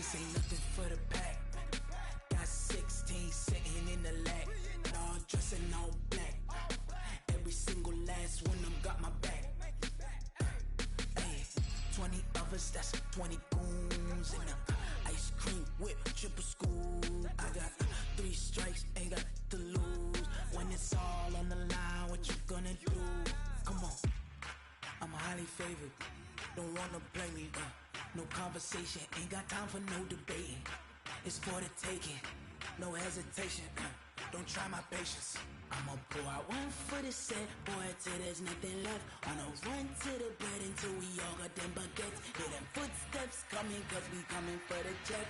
This ain't nothing for the pack. Got 16 sitting in the lag. All dressing all black. Every single last one of them got my back. Hey, 20 of us, that's 20 goons. And ice cream whip, triple scoop. I got 3 strikes, ain't got to lose. When it's all on the line, what you gonna do? Come on, I'm highly favored. Don't wanna blame me, no conversation, ain't got time for no debating. It's for the taking, no hesitation, don't try my patience. I'ma pour out one for the set, boy, till there's nothing left. On a run to the bed until we all got them baguettes. Hear them footsteps coming, cause we coming for the check.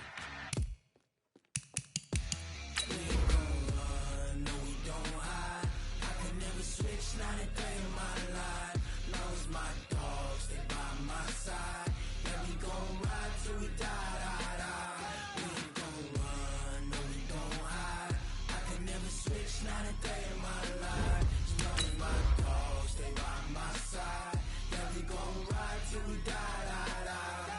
We ain't gon' run, no we don't hide. I can never switch, not a day in my life. Long as my dogs, they by my side. Yeah, we gon' ride till we die, die, die. We ain't gon' run, no we don't hide. I can never switch, not a day in my life. As long as my dogs, they by my side. Yeah, we gon' ride till we die, die, die.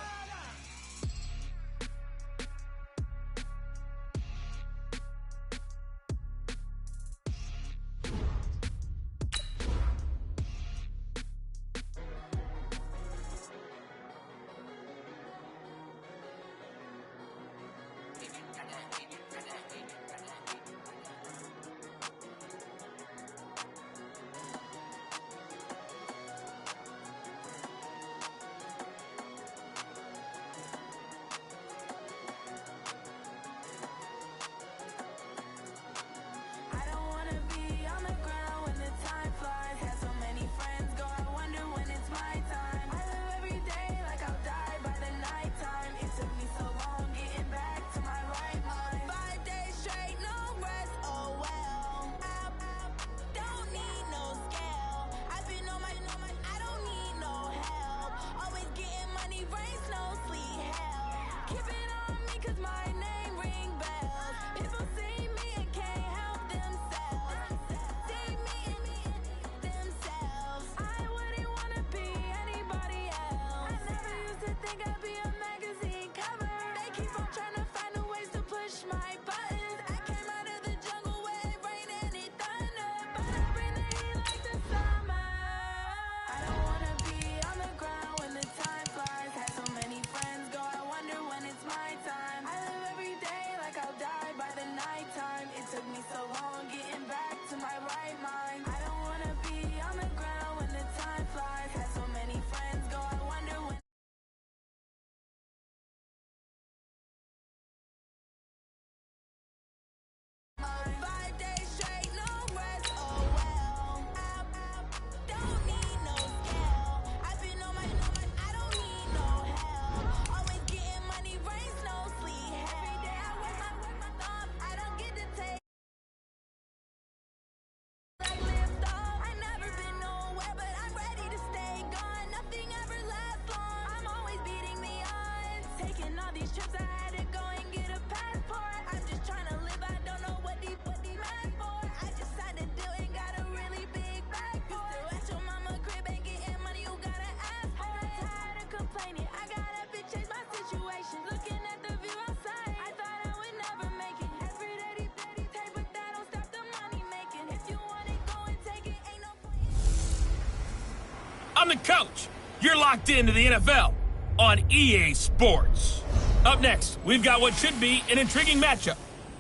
I'm the coach. You're locked into the NFL on EA Sports. Up next, we've got what should be an intriguing matchup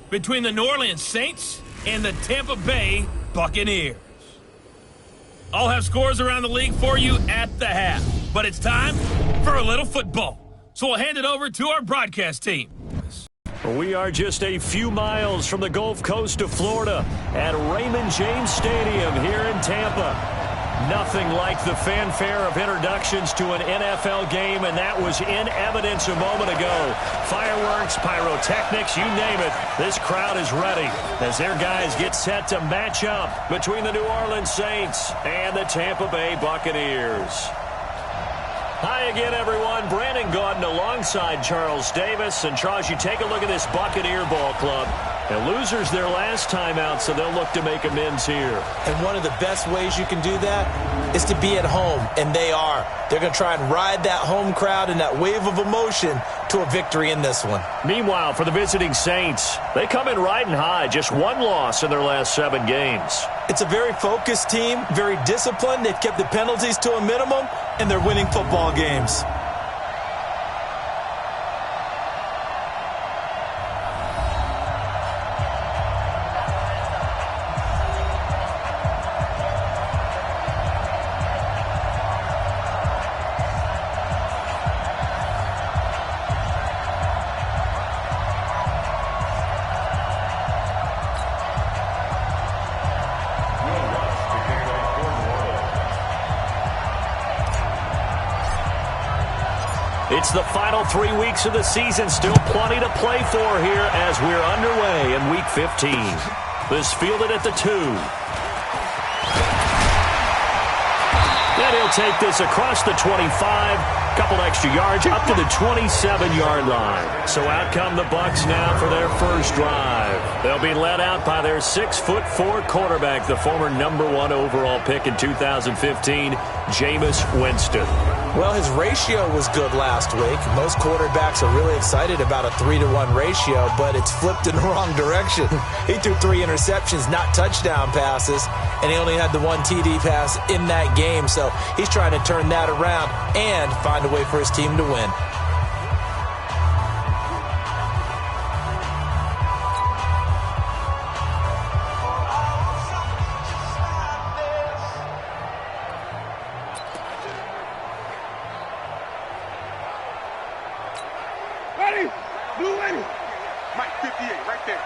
between the New Orleans Saints and the Tampa Bay Buccaneers. I'll have scores around the league for you at the half, but it's time for a little football. So we'll hand it over to our broadcast team. We are just a few miles from the Gulf Coast of Florida at Raymond James Stadium here in Tampa. Nothing like the fanfare of introductions to an NFL game, and that was in evidence a moment ago. Fireworks, pyrotechnics, you name it. This crowd is ready as their guys get set to match up between the New Orleans Saints and the Tampa Bay Buccaneers. Hi, Hi again, everyone. Brandon Gaudin alongside Charles Davis. And, Charles, you take a look at this Buccaneer ball club. And losers their last time out, so they'll look to make amends here. And one of the best ways you can do that is to be at home, and they are. They're going to try and ride that home crowd and that wave of emotion to a victory in this one. Meanwhile, for the visiting Saints, they come in riding high. Just one loss in their last 7 games. It's a very focused team, very disciplined. They've kept the penalties to a minimum, and they're winning football games. It's the final 3 weeks of the season. Still plenty to play for here as we're underway in Week 15. This fielded at the 2. And he'll take this across the 25. Couple extra yards up to the 27-yard line. So out come the Bucs now for their first drive. They'll be led out by their 6'4" quarterback, the former #1 overall pick in 2015, Jameis Winston. Well, his ratio was good last week. Most quarterbacks are really excited about a 3-to-1 ratio, but it's flipped in the wrong direction. He threw 3 interceptions, not touchdown passes, and he only had the 1 TD pass in that game. So he's trying to turn that around and find a way for his team to win. Ready? Blue ready. Mike 58 right there.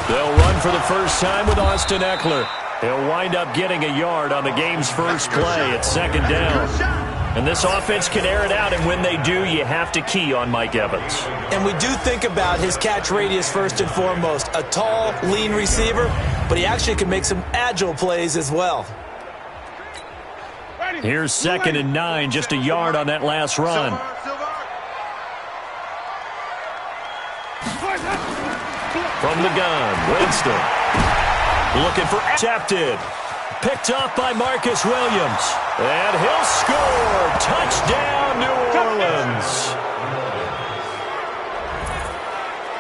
They'll run for the first time with Austin Eckler. He'll wind up getting a yard on the game's first play at 2nd down. And this offense can air it out, and when they do, you have to key on Mike Evans. And we do think about his catch radius first and foremost. A tall, lean receiver, but he actually can make some agile plays as well. Here's 2nd and 9, just a yard on that last run. From the gun, Winston. Looking for intercepted. Picked up by Marcus Williams. And he'll score. Touchdown, New Orleans.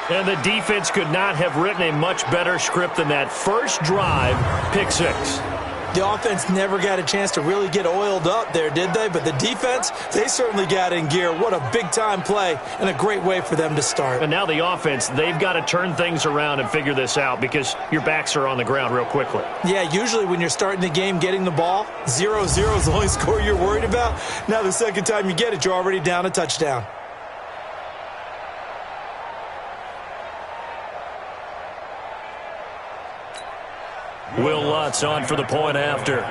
And the defense could not have written a much better script than that. First drive, pick 6. The offense never got a chance to really get oiled up there, did they? But the defense, they certainly got in gear. What a big-time play and a great way for them to start. And now the offense, they've got to turn things around and figure this out because your backs are on the ground real quickly. Yeah, usually when you're starting the game getting the ball, 0-0 is the only score you're worried about. Now the second time you get it, you're already down a touchdown. Will Lutz on for the point after.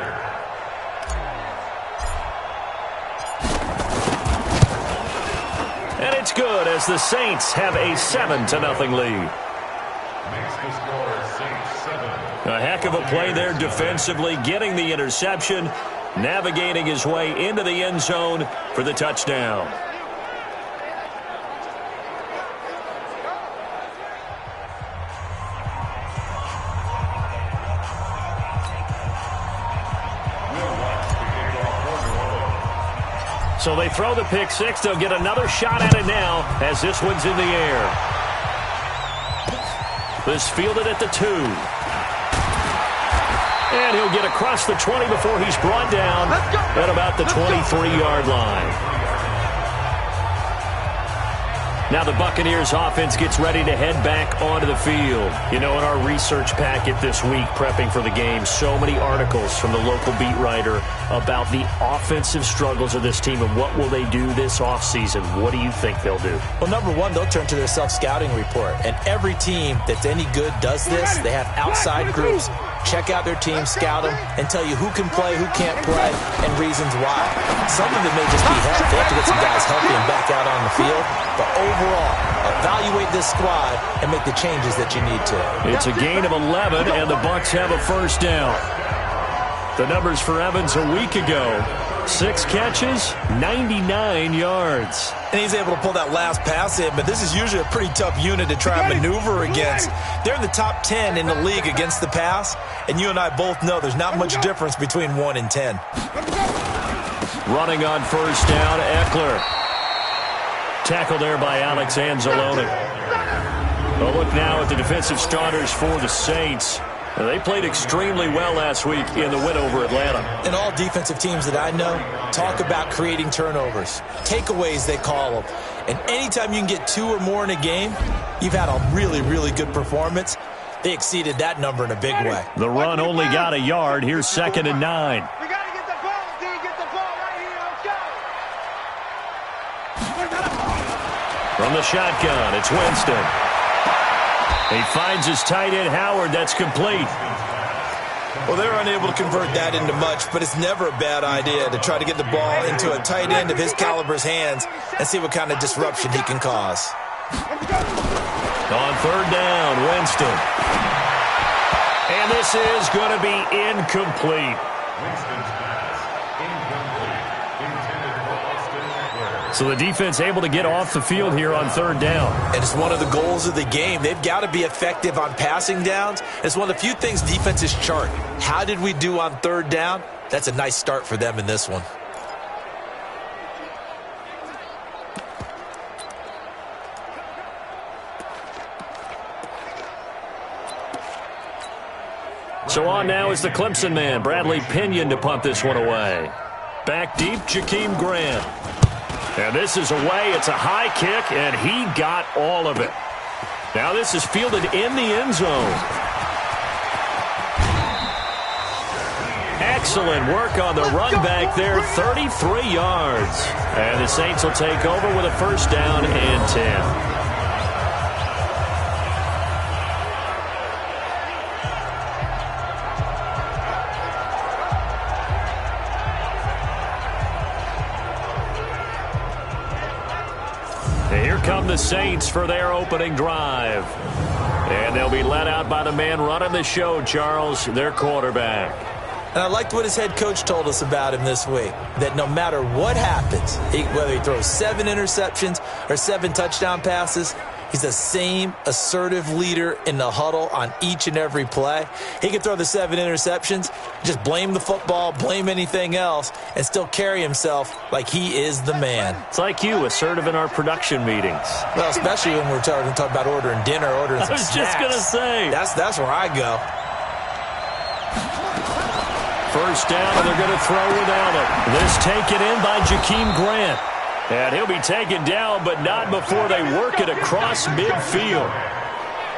And it's good as the Saints have a 7-0 lead. A heck of a play there defensively, getting the interception, navigating his way into the end zone for the touchdown. So they throw the pick 6. They'll get another shot at it now as this one's in the air. This fielded at the 2. And he'll get across the 20 before he's brought down at about the 23-yard line. Now the Buccaneers offense gets ready to head back onto the field. You know, in our research packet this week, prepping for the game, so many articles from the local beat writer about the offensive struggles of this team and what will they do this offseason. What do you think they'll do? Well, number one, they'll turn to their self-scouting report. And every team that's any good does this. They have outside groups. Check out their team, scout them, and tell you who can play, who can't play, and reasons why. Some of it may just be health. They have to get some guys healthy and back out on the field. But overall, evaluate this squad and make the changes that you need to. It's a gain of 11, and the Bucs have a first down. The numbers for Evans a week ago: 6 catches, 99 yards. And he's able to pull that last pass in, but this is usually a pretty tough unit to try and maneuver against. They're in the top 10 in the league against the pass, and you and I both know there's not much difference between 1 and 10. Running on first down, Eckler. Tackled there by Alex Anzalone. Well, look now at the defensive starters for the Saints. They played extremely well last week in the win over Atlanta. And all defensive teams that I know talk about creating turnovers. Takeaways, they call them. And anytime you can get 2 or more in a game, you've had a really, really good performance. They exceeded that number in a big way. The run only got a yard. Here's 2nd and 9. We got to get the ball, D. Get the ball right here. Let's go. From the shotgun, it's Winston. He finds his tight end, Howard. That's complete. Well, they were unable to convert that into much, but it's never a bad idea to try to get the ball into a tight end of his caliber's hands and see what kind of disruption he can cause. On 3rd down, Winston. And this is going to be incomplete. So the defense able to get off the field here on 3rd down. And it's one of the goals of the game. They've got to be effective on passing downs. It's one of the few things defenses chart. How did we do on 3rd down? That's a nice start for them in this one. So on now is the Clemson man, Bradley Pinion, to punt this one away. Back deep, Jakeem Grant. And this is away. It's a high kick, and he got all of it. Now this is fielded in the end zone. Excellent work on the run back there, 33 yards. And the Saints will take over with a 1st down and 10. Here come the Saints for their opening drive. And they'll be led out by the man running the show, Charles, their quarterback. And I liked what his head coach told us about him this week, that no matter what happens, whether he throws 7 interceptions or 7 touchdown passes, he's the same assertive leader in the huddle on each and every play. He can throw the 7 interceptions, just blame the football, blame anything else, and still carry himself like he is the man. It's like you, assertive in our production meetings. Well, especially when we're talking about ordering dinner, ordering some snacks. I was just going to say. That's where I go. 1st down, and they're going to throw without it. This taken in by Jakeem Grant. And he'll be taken down, but not before they work it across midfield.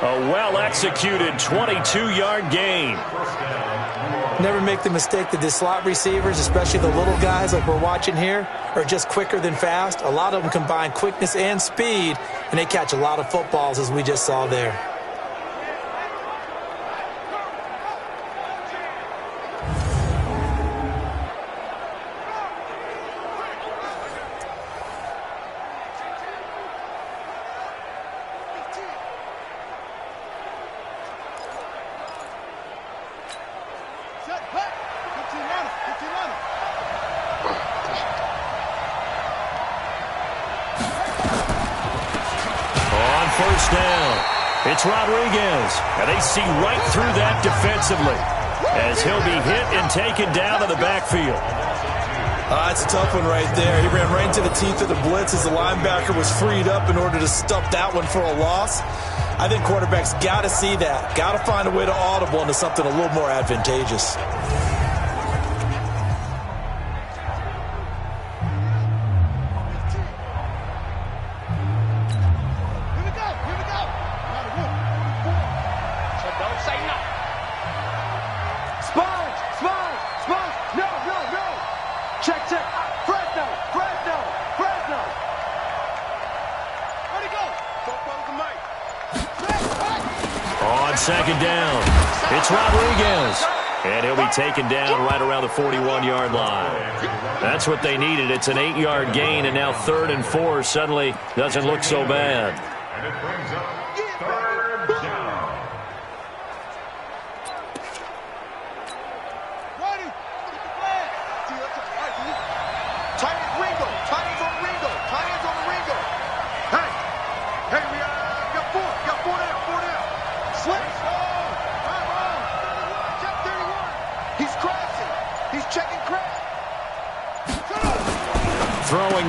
A well-executed 22-yard gain. Never make the mistake that the slot receivers, especially the little guys like we're watching here, are just quicker than fast. A lot of them combine quickness and speed, and they catch a lot of footballs, as we just saw there. It's Rodriguez, and they see right through that defensively as he'll be hit and taken down to the backfield. That's a tough one right there. He ran right into the teeth of the blitz as the linebacker was freed up in order to stop that one for a loss. I think quarterbacks got to see that, got to find a way to audible into something a little more advantageous. On 2nd down, it's Rodriguez. And he'll be taken down right around the 41-yard line. That's what they needed. It's an 8-yard gain, and now 3rd and 4 suddenly doesn't look so bad. And it brings up 3rd down.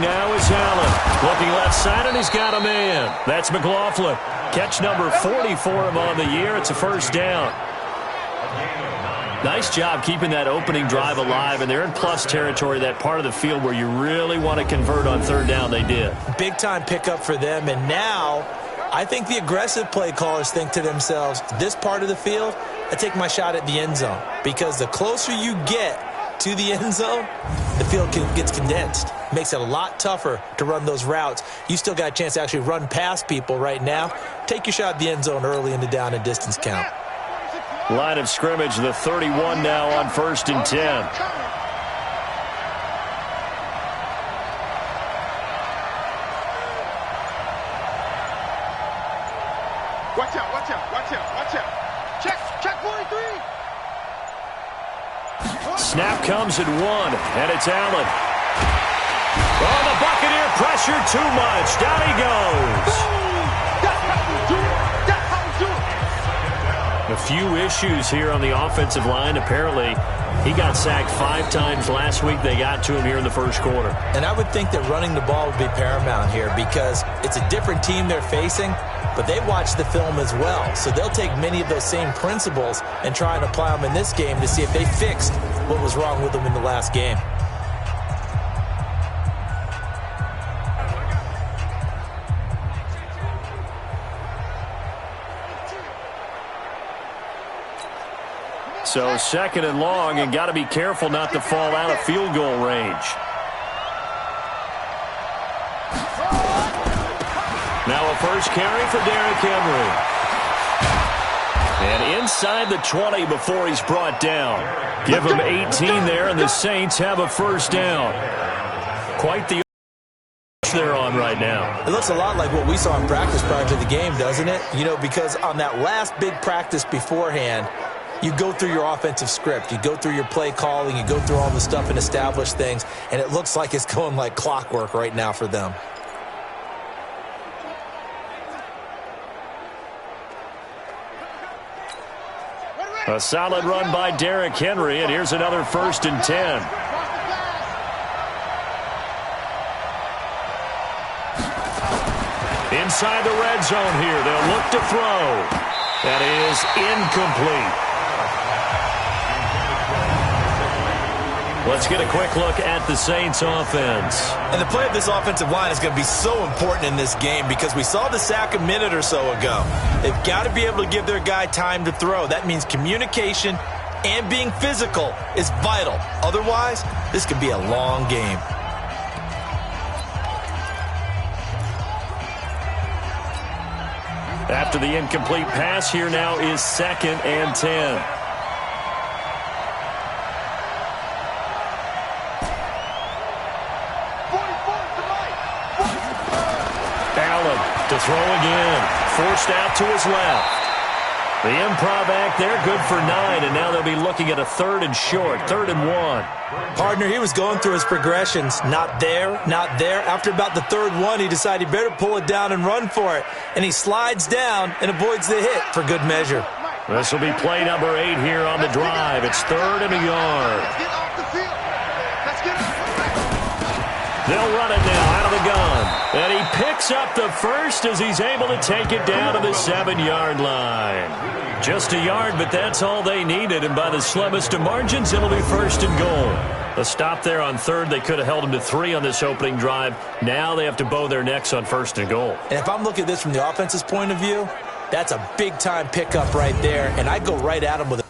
now is Allen. Looking left side, and he's got a man. That's McLaughlin. Catch number 40 for him on the year. It's a first down. Nice job keeping that opening drive alive, and they're in plus territory, that part of the field where you really want to convert on third down. They did. Big-time pickup for them, and now I think the aggressive play callers think to themselves, this part of the field, I take my shot at the end zone, because the closer you get to the end zone, the field gets condensed. Makes it a lot tougher to run those routes. You still got a chance to actually run past people right now. Take your shot at the end zone early in the down and distance count. Line of scrimmage, the 31 now on 1st and 10. Watch out, watch out, watch out, watch out. Check 43. Snap comes at 1, and it's Allen. Oh, the Buccaneer pressure too much. Down he goes. A few issues here on the offensive line. Apparently, he got sacked 5 times last week. They got to him here in the first quarter. And I would think that running the ball would be paramount here because it's a different team they're facing, but they watch the film as well. So they'll take many of those same principles and try and apply them in this game to see if they fixed what was wrong with them in the last game. So 2nd and long, and got to be careful not to fall out of field goal range. Now a first carry for Derrick Henry. And inside the 20 before he's brought down. Give him 18 there, and the Saints have a first down. Quite the they're on right now. It looks a lot like what we saw in practice prior to the game, doesn't it? You know, because on that last big practice beforehand, you go through your offensive script. You go through your play calling. You go through all the stuff and establish things. And it looks like it's going like clockwork right now for them. A solid run by Derrick Henry. And here's another 1st and 10. Inside the red zone here. They'll look to throw. That is incomplete. Let's get a quick look at the Saints offense. And the play of this offensive line is going to be so important in this game because we saw the sack a minute or so ago. They've got to be able to give their guy time to throw. That means communication and being physical is vital. Otherwise, this could be a long game. After the incomplete pass, here now is 2nd and 10. To throw again. Forced out to his left. The improv act there, good for 9, and now they'll be looking at a 3rd and short, 3rd and 1. Partner, he was going through his progressions. Not there, not there. After about the 3rd one, he decided he better pull it down and run for it. And he slides down and avoids the hit for good measure. This will be play number 8 here on the drive. It's 3rd and a yard. They'll run it now out of the gun. And he picks up the first as he's able to take it down to the 7-yard line. Just a yard, but that's all they needed. And by the slimmest of margins, it'll be 1st and goal. A stop there on 3rd. They could have held him to 3 on this opening drive. Now they have to bow their necks on 1st and goal. And if I'm looking at this from the offense's point of view, that's a big-time pickup right there. And I go right at him with a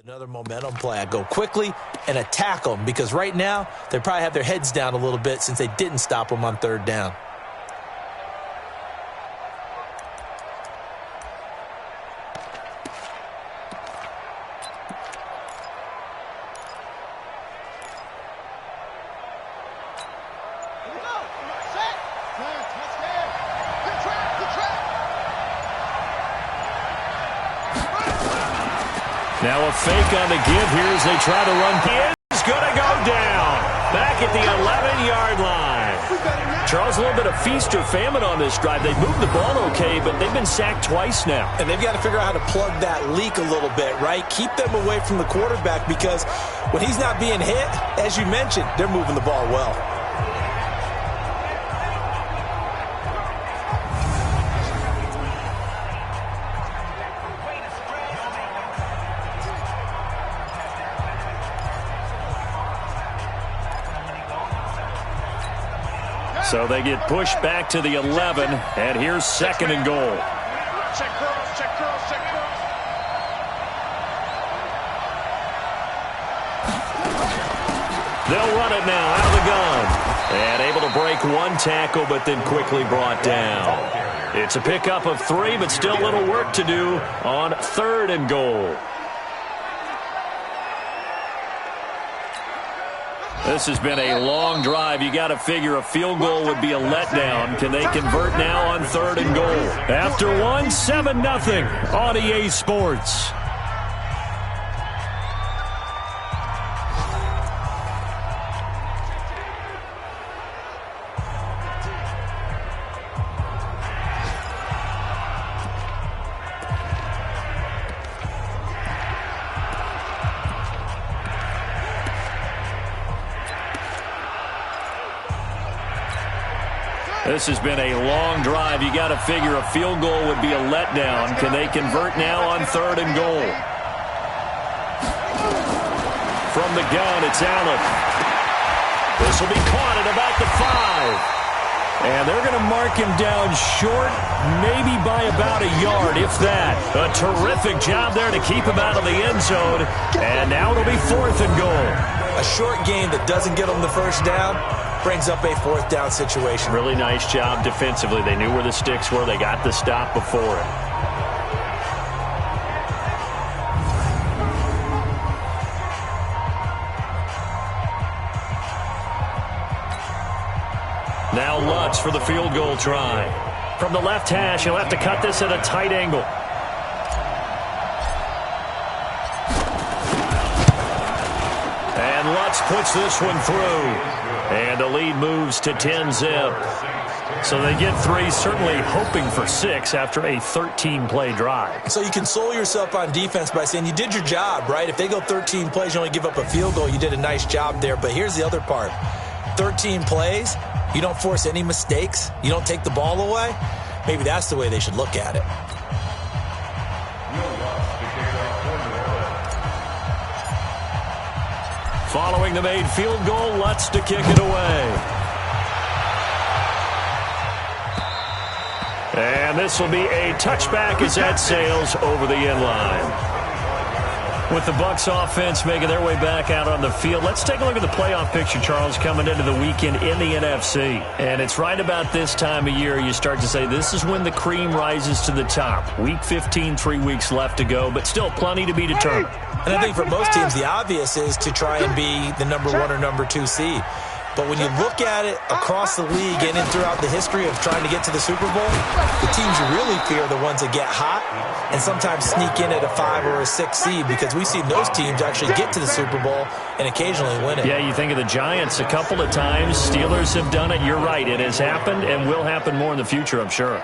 Another momentum play. I go quickly and attack them because right now they probably have their heads down a little bit since they didn't stop them on third down. Now a fake on the give here as they try to run. It's going to go down. Back at the 11-yard line. Charles, a little bit of feast or famine on this drive. They moved the ball okay, but they've been sacked twice now. And they've got to figure out how to plug that leak a little bit, right? Keep them away from the quarterback because when he's not being hit, as you mentioned, they're moving the ball well. So they get pushed back to the 11, and here's second and goal. Check girls, check girls, check girls. They'll run it now out of the gun. And able to break one tackle, but then quickly brought down. It's a pickup of 3, but still a little work to do on third and goal. This has been a long drive. You got to figure a field goal would be a letdown. Can they convert now on third and goal? After one, 7-0 on EA Sports. This has been a long drive. You got to figure a field goal would be a letdown. Can they convert now on third and goal? From the gun, it's Allen. This will be caught at about the 5. And they're going to mark him down short, maybe by about a yard, if that. A terrific job there to keep him out of the end zone. And now it'll be fourth and goal. A short game that doesn't get them the first down brings up a fourth down situation. Really nice job defensively. They knew where the sticks were. They got the stop before it. Now Lutz for the field goal try. From the left hash, he'll have to cut this at a tight angle. And Lutz puts this one through. And the lead moves to 10-zip. So they get 3, certainly hoping for 6 after a 13-play drive. So you console yourself on defense by saying you did your job, right? If they go 13 plays, you only give up a field goal, you did a nice job there. But here's the other part. 13 plays, you don't force any mistakes, you don't take the ball away. Maybe that's the way they should look at it. Following the made field goal, Lutz to kick it away. And this will be a touchback as that sails over the end line. With the Bucs offense making their way back out on the field, let's take a look at the playoff picture, Charles, coming into the weekend in the NFC. And it's right about this time of year you start to say this is when the cream rises to the top. Week 15, 3 weeks left to go, but still plenty to be determined. And I think for most teams, the obvious is to try and be the number 1 or number 2 seed. But when you look at it across the league and throughout the history of trying to get to the Super Bowl, the teams you really fear are the ones that get hot and sometimes sneak in at a 5 or a 6 seed, because we've seen those teams actually get to the Super Bowl and occasionally win it. Yeah, you think of the Giants a couple of times. Steelers have done it. You're right. It has happened and will happen more in the future, I'm sure.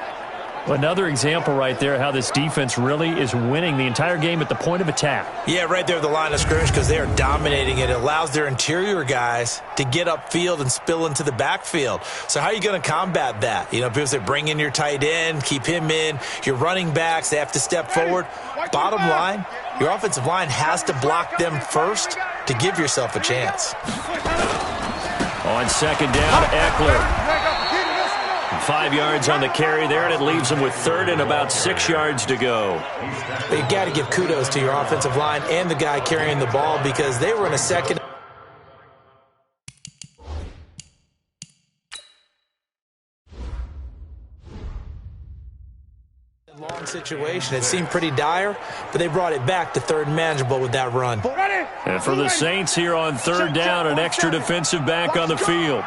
Another example right there how this defense really is winning the entire game at the point of attack. Yeah, right there at the line of scrimmage, because they are dominating it. It allows their interior guys to get upfield and spill into the backfield. So how are you going to combat that? You know, because they bring in your tight end, keep him in. Your running backs, they have to step forward. Bottom line, your offensive line has to block them first to give yourself a chance. On second down, Eckler. 5 yards on the carry there, and it leaves them with third and about 6 yards to go. But you got to give kudos to your offensive line and the guy carrying the ball because they were in a second. Long situation. It seemed pretty dire, but they brought it back to third and manageable with that run. And for the Saints here on third down, an extra defensive back on the field.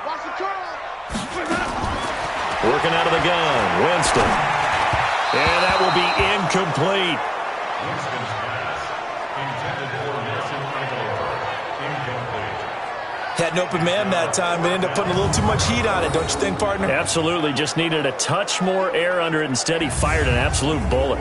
Working out of the gun, Winston. And that will be incomplete. Winston's pass intended for Nelson Aguilar. Incomplete. Had an open man that time, but ended up putting a little too much heat on it, don't you think, partner? Absolutely. Just needed a touch more air under it. Instead, he fired an absolute bullet.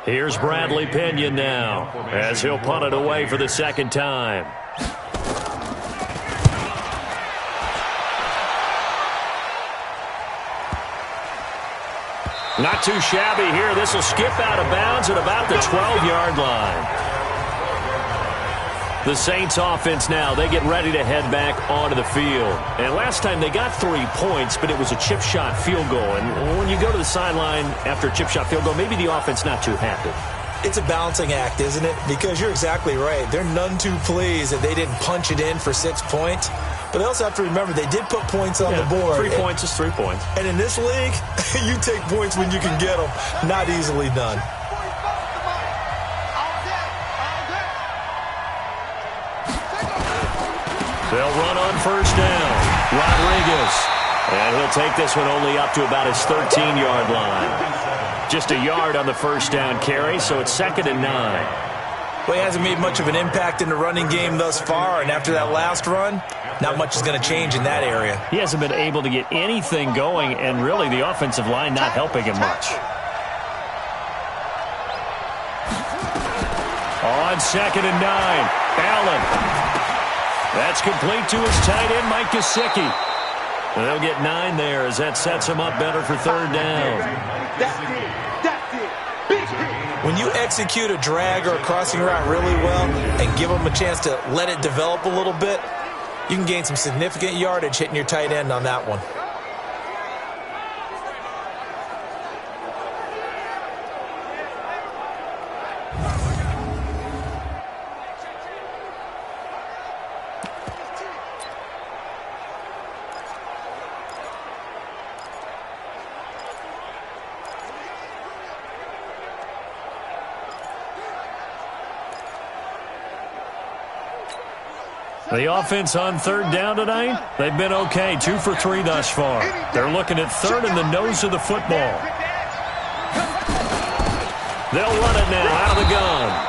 Here's Bradley Pinion now, as he'll punt it away for the second time. Not too shabby here. This will skip out of bounds at about the 12-yard line. The Saints offense now, they get ready to head back onto the field. And last time they got 3 points, but it was a chip shot field goal. And when you go to the sideline after a chip shot field goal, maybe the offense not too happy. It's a balancing act, isn't it? Because you're exactly right. They're none too pleased that they didn't punch it in for 6 points. But they also have to remember they did put points on the board. 3 points is 3 points. And in this league, you take points when you can get them. Not easily done. They'll run on first down. Rodriguez. And he'll take this one only up to about his 13-yard line. Just a yard on the first down carry, so it's 2nd and 9. Well, he hasn't made much of an impact in the running game thus far, and after that last run, not much is going to change in that area. He hasn't been able to get anything going, and really the offensive line not helping him much. On 2nd and 9, Allen. That's complete to his tight end, Mike Gesicki. And they'll get 9 there as that sets him up better for third down. When you execute a drag or a crossing route really well and give them a chance to let it develop a little bit, you can gain some significant yardage hitting your tight end on that one. The offense on third down tonight, they've been okay, 2 for 3 thus far. They're looking at third in the nose of the football. They'll run it now out of the gun.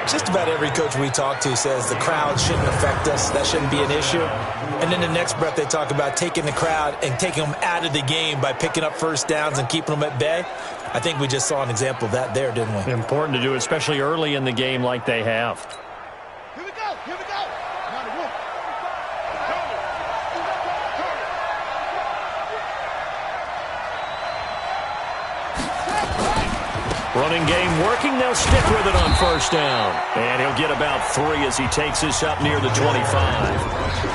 Just about every coach we talk to says the crowd shouldn't affect us. That shouldn't be an issue. And then the next breath they talk about taking the crowd and taking them out of the game by picking up first downs and keeping them at bay. I think we just saw an example of that there, didn't we? Important to do, especially early in the game like they have. Here we go. Here we go. Running game working. They'll stick with it on first down. And he'll get about 3 as he takes this up near the 25.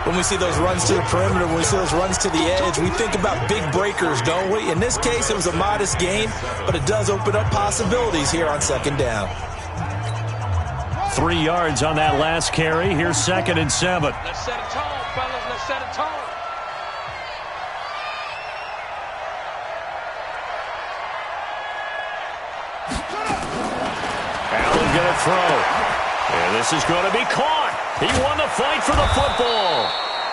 When we see those runs to the perimeter, when we see those runs to the edge, we think about big breakers, don't we? In this case, it was a modest gain, but it does open up possibilities here on second down. 3 yards on that last carry. Here's 2nd and 7. Let's set a tone, fellas. Let's set a tone. Allen gonna throw. And this is going to be caught. He won the fight for the football.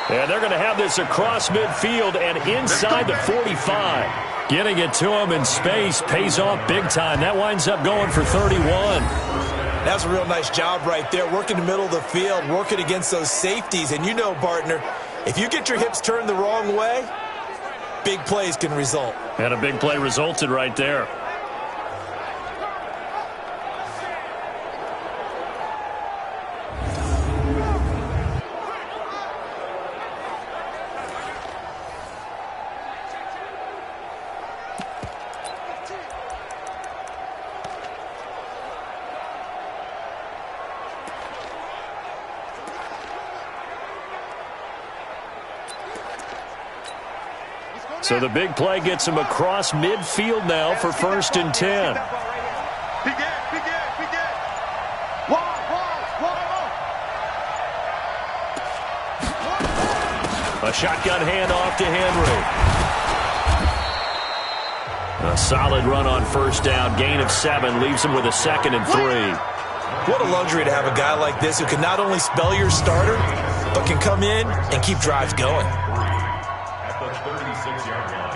And they're going to have this across midfield and inside the 45. Getting it to him in space pays off big time. That winds up going for 31. That's a real nice job right there. Working the middle of the field, working against those safeties. And you know, partner, if you get your hips turned the wrong way, big plays can result. And a big play resulted right there. So the big play gets him across midfield now for 1st and 10. A shotgun handoff to Henry. A solid run on 1st down. Gain of 7 leaves him with a 2nd and 3. What a luxury to have a guy like this who can not only spell your starter, but can come in and keep drives going. At the 36-yard line.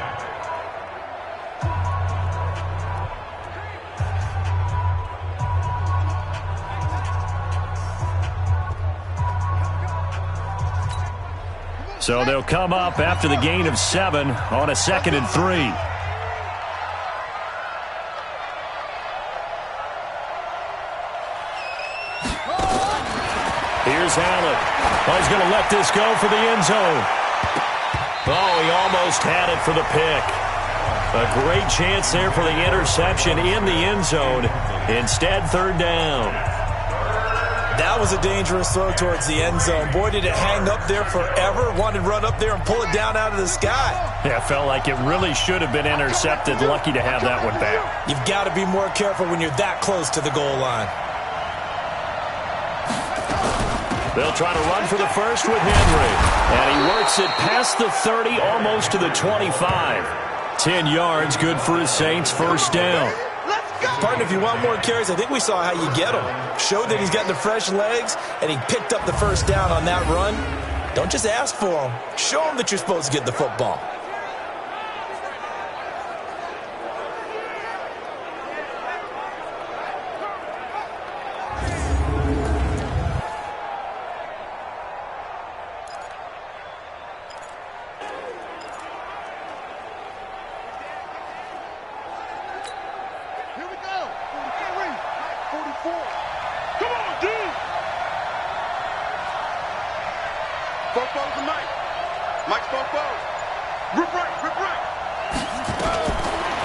So they'll come up after the gain of 7 on a 2nd and 3. Here's Allen. Oh, he's going to let this go for the end zone. Oh, he almost had it for the pick. A great chance there for the interception in the end zone. Instead, 3rd down. That was a dangerous throw towards the end zone. Boy, did it hang up there forever. Wanted to run up there and pull it down out of the sky. Yeah, felt like it really should have been intercepted. Lucky to have that one back. You've got to be more careful when you're that close to the goal line. They'll try to run for the first with Henry. And he works it past the 30, almost to the 25. 10 yards, good for his Saints, 1st down. Partner, if you want more carries, I think we saw how you get him. Showed that he's got the fresh legs, and he picked up the 1st down on that run. Don't just ask for him. Show him that you're supposed to get the football.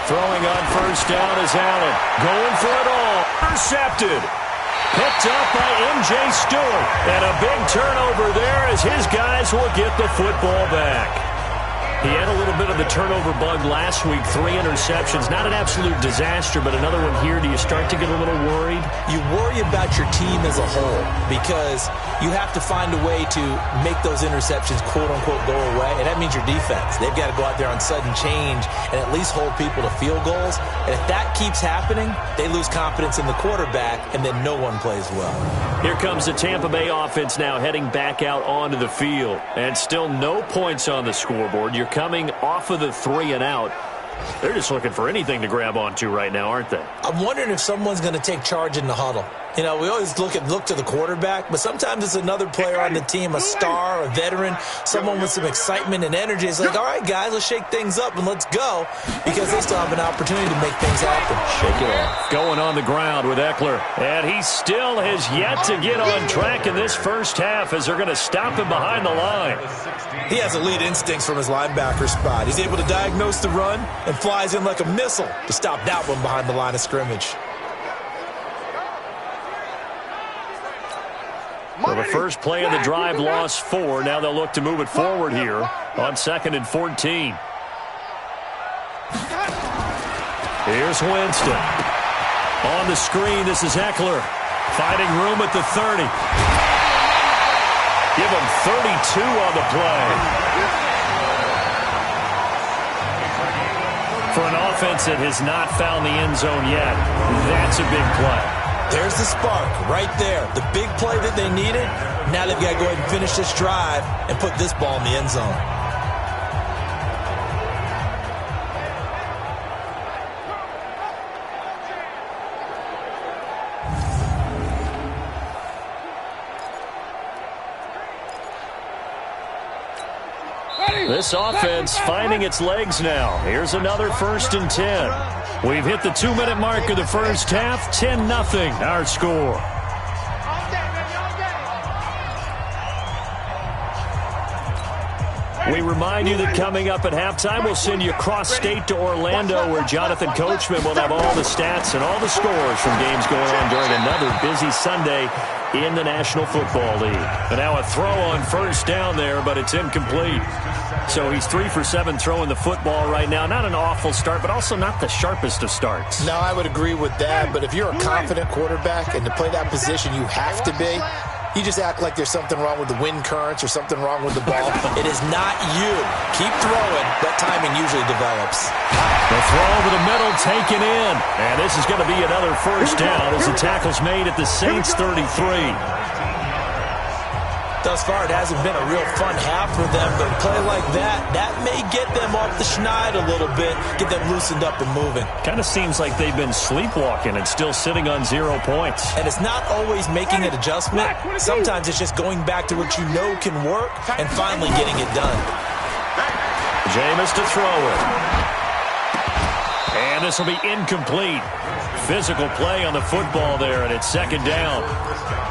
Throwing on 1st down is Allen. Going for it all. Intercepted. Picked up by M.J. Stewart. And a big turnover there as his guys will get the football back. He had a little bit of the turnover bug last week. 3 interceptions. Not an absolute disaster, but another one here. Do you start to get a little worried? You worry about your team as a whole because you have to find a way to make those interceptions, quote-unquote, go away. And that means your defense. They've got to go out there on sudden change and at least hold people to field goals. And if that keeps happening, they lose confidence in the quarterback, and then no one plays well. Here comes the Tampa Bay offense now heading back out onto the field. And still no points on the scoreboard. You're coming off of the 3 and out. They're just looking for anything to grab onto right now, aren't they? I'm wondering if someone's going to take charge in the huddle. You know, we always look to the quarterback, but sometimes it's another player on the team, a star, a veteran, someone with some excitement and energy. It's like, all right, guys, let's shake things up and let's go, because they still have an opportunity to make things happen. Shake it off. Going on the ground with Eckler, and he still has yet to get on track in this 1st half as they're going to stop him behind the line. He has elite instincts from his linebacker spot. He's able to diagnose the run and flies in like a missile to stop that one behind the line of scrimmage. Well, the first play of the drive lost 4. Now they'll look to move it forward here on 2nd and 14. Here's Winston. On the screen, this is Eckler. Finding room at the 30. Give him 32 on the play. For an offense that has not found the end zone yet, that's a big play. There's the spark right there. The big play that they needed. Now they've got to go ahead and finish this drive and put this ball in the end zone. This offense finding its legs now. Here's another 1st and 10. We've hit the 2-minute mark of the 1st half. 10-0 our score. We remind you that coming up at halftime, we'll send you cross-state to Orlando, where Jonathan Coachman will have all the stats and all the scores from games going on during another busy Sunday in the National Football League. And now a throw on first down there, but it's incomplete. So he's 3 for 7 throwing the football right now. Not an awful start, but also not the sharpest of starts. No, I would agree with that. But if you're a confident quarterback and to play that position, you have to be. You just act like there's something wrong with the wind currents or something wrong with the ball. It is not you. Keep throwing. That timing usually develops. The throw over the middle taken in. And this is going to be another first down as the tackle's made at the Saints 33. Thus far, it hasn't been a real fun half for them, but a play like that may get them off the schneid a little bit, get them loosened up and moving. Kind of seems like they've been sleepwalking and still sitting on 0 points. And it's not always making an adjustment. Sometimes it's just going back to what you know can work and finally getting it done. Jameis to throw it. And this will be incomplete. Physical play on the football there, and it's second down.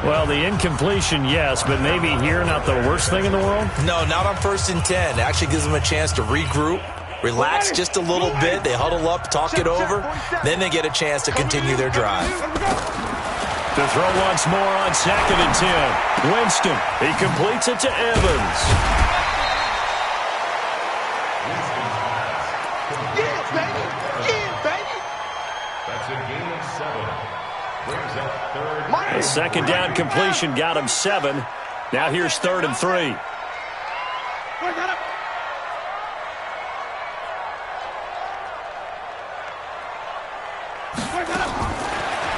Well, the incompletion, yes, but maybe here not the worst thing in the world? No, not on 1st and 10. It actually gives them a chance to regroup, relax just a little bit. They huddle up, talk it over. Then they get a chance to continue their drive. To throw once more on 2nd and 10. Winston, he completes it to Evans. The second down completion got him 7. Now here's 3rd and 3.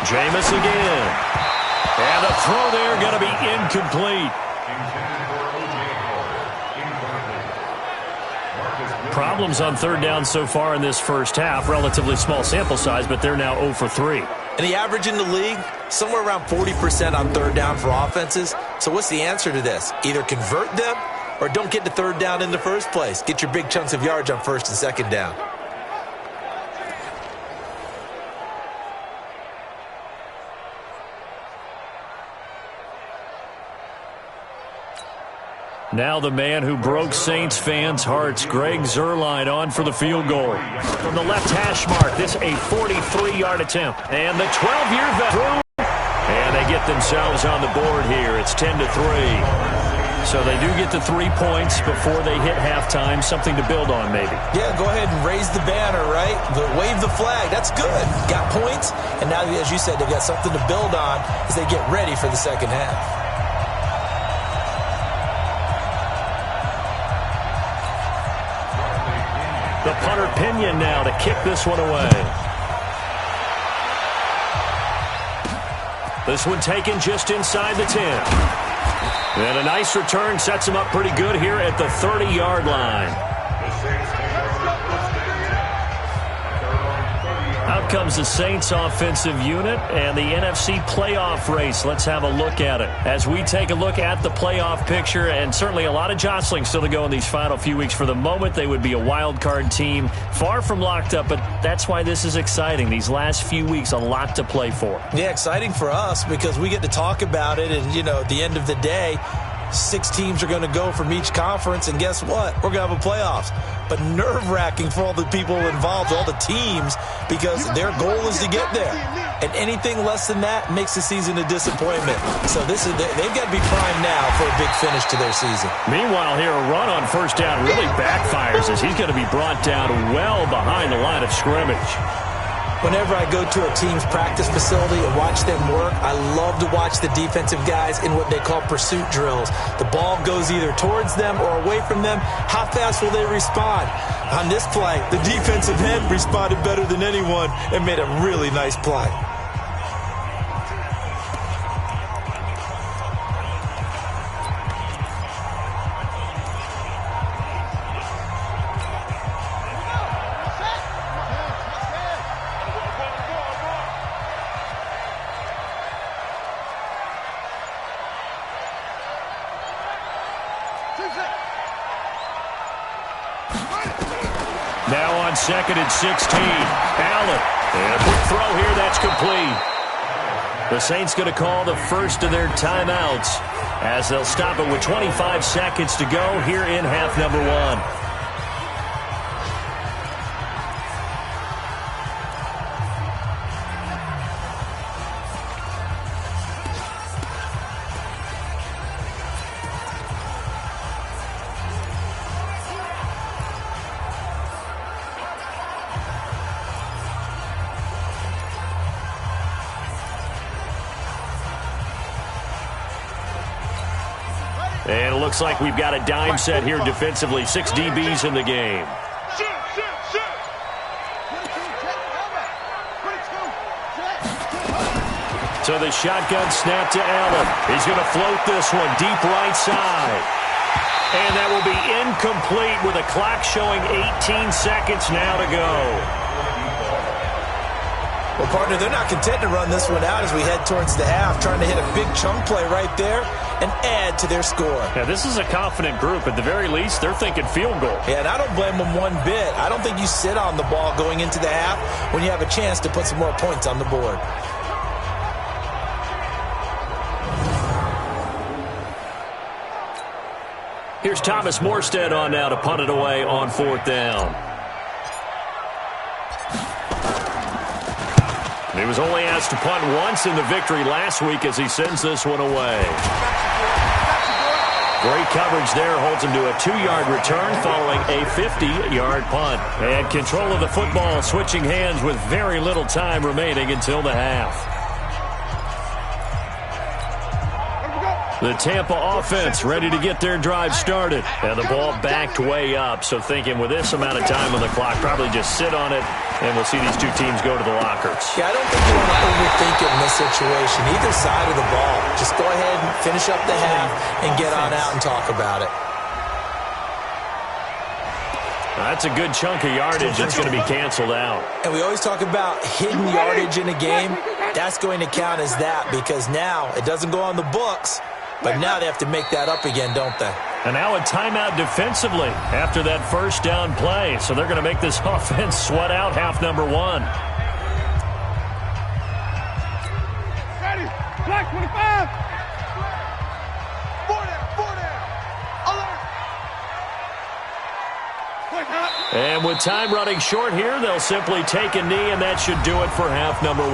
Jameis again. And the throw there going to be incomplete. Problems on 3rd down so far in this first half. Relatively small sample size, but they're now 0 for 3. And the average in the league, somewhere around 40% on 3rd down for offenses. So what's the answer to this? Either convert them or don't get to 3rd down in the first place. Get your big chunks of yards on 1st and 2nd down. Now the man who broke Saints fans' hearts, Greg Zuerlein, on for the field goal. From the left hash mark, this a 43-yard attempt. And the 12-year veteran. And they get themselves on the board here. It's 10-3. So they do get the 3 points before they hit halftime. Something to build on, maybe. Yeah, go ahead and raise the banner, right? Wave the flag. That's good. Got points. And now, as you said, they've got something to build on as they get ready for the second half. The punter Pinion now to kick this one away. This one taken just inside the 10. And a nice return sets him up pretty good here at the 30-yard line. Out comes the Saints offensive unit and the NFC playoff race. Let's have a look at it. As we take a look at the playoff picture, and certainly a lot of jostling still to go in these final few weeks. For the moment, they would be a wild card team, far from locked up, but that's why this is exciting. These last few weeks, a lot to play for. Yeah, exciting for us because we get to talk about it, and, at the end of the day, 6 teams are going to go from each conference, and guess what? We're going to have a playoffs. But nerve-wracking for all the people involved, all the teams, because their goal is to get there. And anything less than that makes the season a disappointment. So they've got to be primed now for a big finish to their season. Meanwhile, here a run on 1st down really backfires as he's going to be brought down well behind the line of scrimmage. Whenever I go to a team's practice facility and watch them work, I love to watch the defensive guys in what they call pursuit drills. The ball goes either towards them or away from them. How fast will they respond? On this play, the defensive end responded better than anyone and made a really nice play. Now on 2nd and 16. Allen. And a quick throw here. That's complete. The Saints going to call the first of their timeouts as they'll stop it with 25 seconds to go here in half number 1. And it looks like we've got a dime set here defensively. 6 DBs in the game. So the shotgun snap to Allen. He's going to float this one deep right side. And that will be incomplete with a clock showing 18 seconds now to go. Well, partner, they're not content to run this one out as we head towards the half, trying to hit a big chunk play right there and add to their score. Yeah, this is a confident group. At the very least, they're thinking field goal. Yeah, and I don't blame them one bit. I don't think you sit on the ball going into the half when you have a chance to put some more points on the board. Here's Thomas Morstead on now to punt it away on 4th down. He was only asked to punt once in the victory last week as he sends this one away. Great coverage there, holds him to a 2-yard return following a 50-yard punt. And control of the football switching hands with very little time remaining until the half. The Tampa offense ready to get their drive started. And the ball backed way up, so thinking with this amount of time on the clock, probably just sit on it, and we'll see these two teams go to the lockers. Yeah, I don't think you want to overthink it in this situation. Either side of the ball. Just go ahead and finish up the half and get on out and talk about it. That's a good chunk of yardage that's going to be canceled out. And we always talk about hidden yardage in a game. That's going to count as that because now it doesn't go on the books. But now they have to make that up again, don't they? And now a timeout defensively after that first down play. So they're going to make this offense sweat out half number 1. Ready. Black 25. 4 down. Alert. And with time running short here, they'll simply take a knee, and that should do it for half number 1.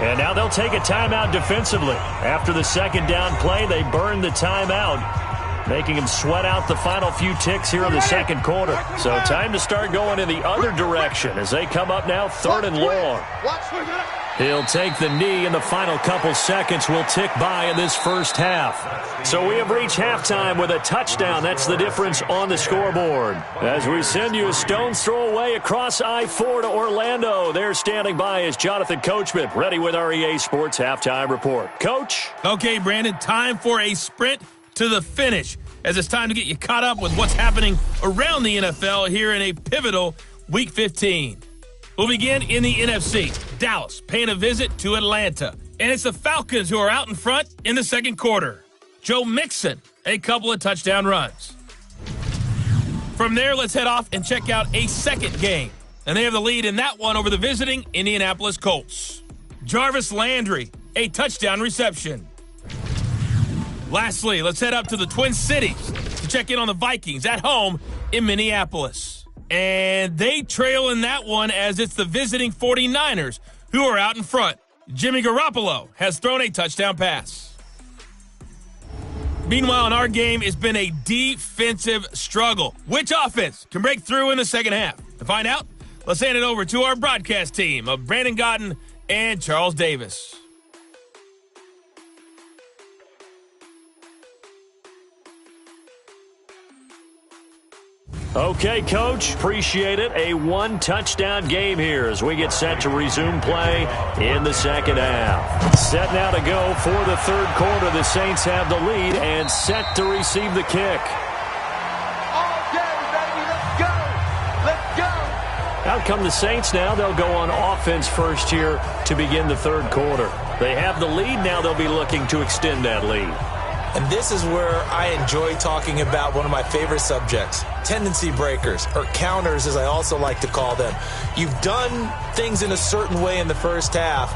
And now they'll take a timeout defensively. After the second down play, they burn the timeout, making them sweat out the final few ticks here in the second quarter. So time to start going in the other direction as they come up now 3rd and long. He'll take the knee, and the final couple seconds will tick by in this first half. So we have reached halftime with a touchdown. That's the difference on the scoreboard. As we send you a stone's throw away across I-4 to Orlando. There standing by is Jonathan Coachman, ready with our EA Sports Halftime Report. Coach? Okay, Brandon, time for a sprint to the finish, as it's time to get you caught up with what's happening around the NFL here in a pivotal Week 15. We'll begin in the NFC. Dallas paying a visit to Atlanta. And it's the Falcons who are out in front in the second quarter. Joe Mixon, a couple of touchdown runs. From there, let's head off and check out a second game. And they have the lead in that one over the visiting Indianapolis Colts. Jarvis Landry, a touchdown reception. Lastly, let's head up to the Twin Cities to check in on the Vikings at home in Minneapolis. And they trail in that one as it's the visiting 49ers who are out in front. Jimmy Garoppolo has thrown a touchdown pass. Meanwhile, in our game, it's been a defensive struggle. Which offense can break through in the second half? To find out, let's hand it over to our broadcast team of Brandon Godden and Charles Davis. Okay, Coach, appreciate it. A one-touchdown game here as we get set to resume play in the second half. Set now to go for the third quarter. The Saints have the lead and set to receive the kick. All day, baby, let's go. Let's go. Out come the Saints now. They'll go on offense first here to begin the third quarter. They have the lead. Now they'll be looking to extend that lead. And this is where I enjoy talking about one of my favorite subjects, tendency breakers, or counters as I also like to call them. You've done things in a certain way in the first half,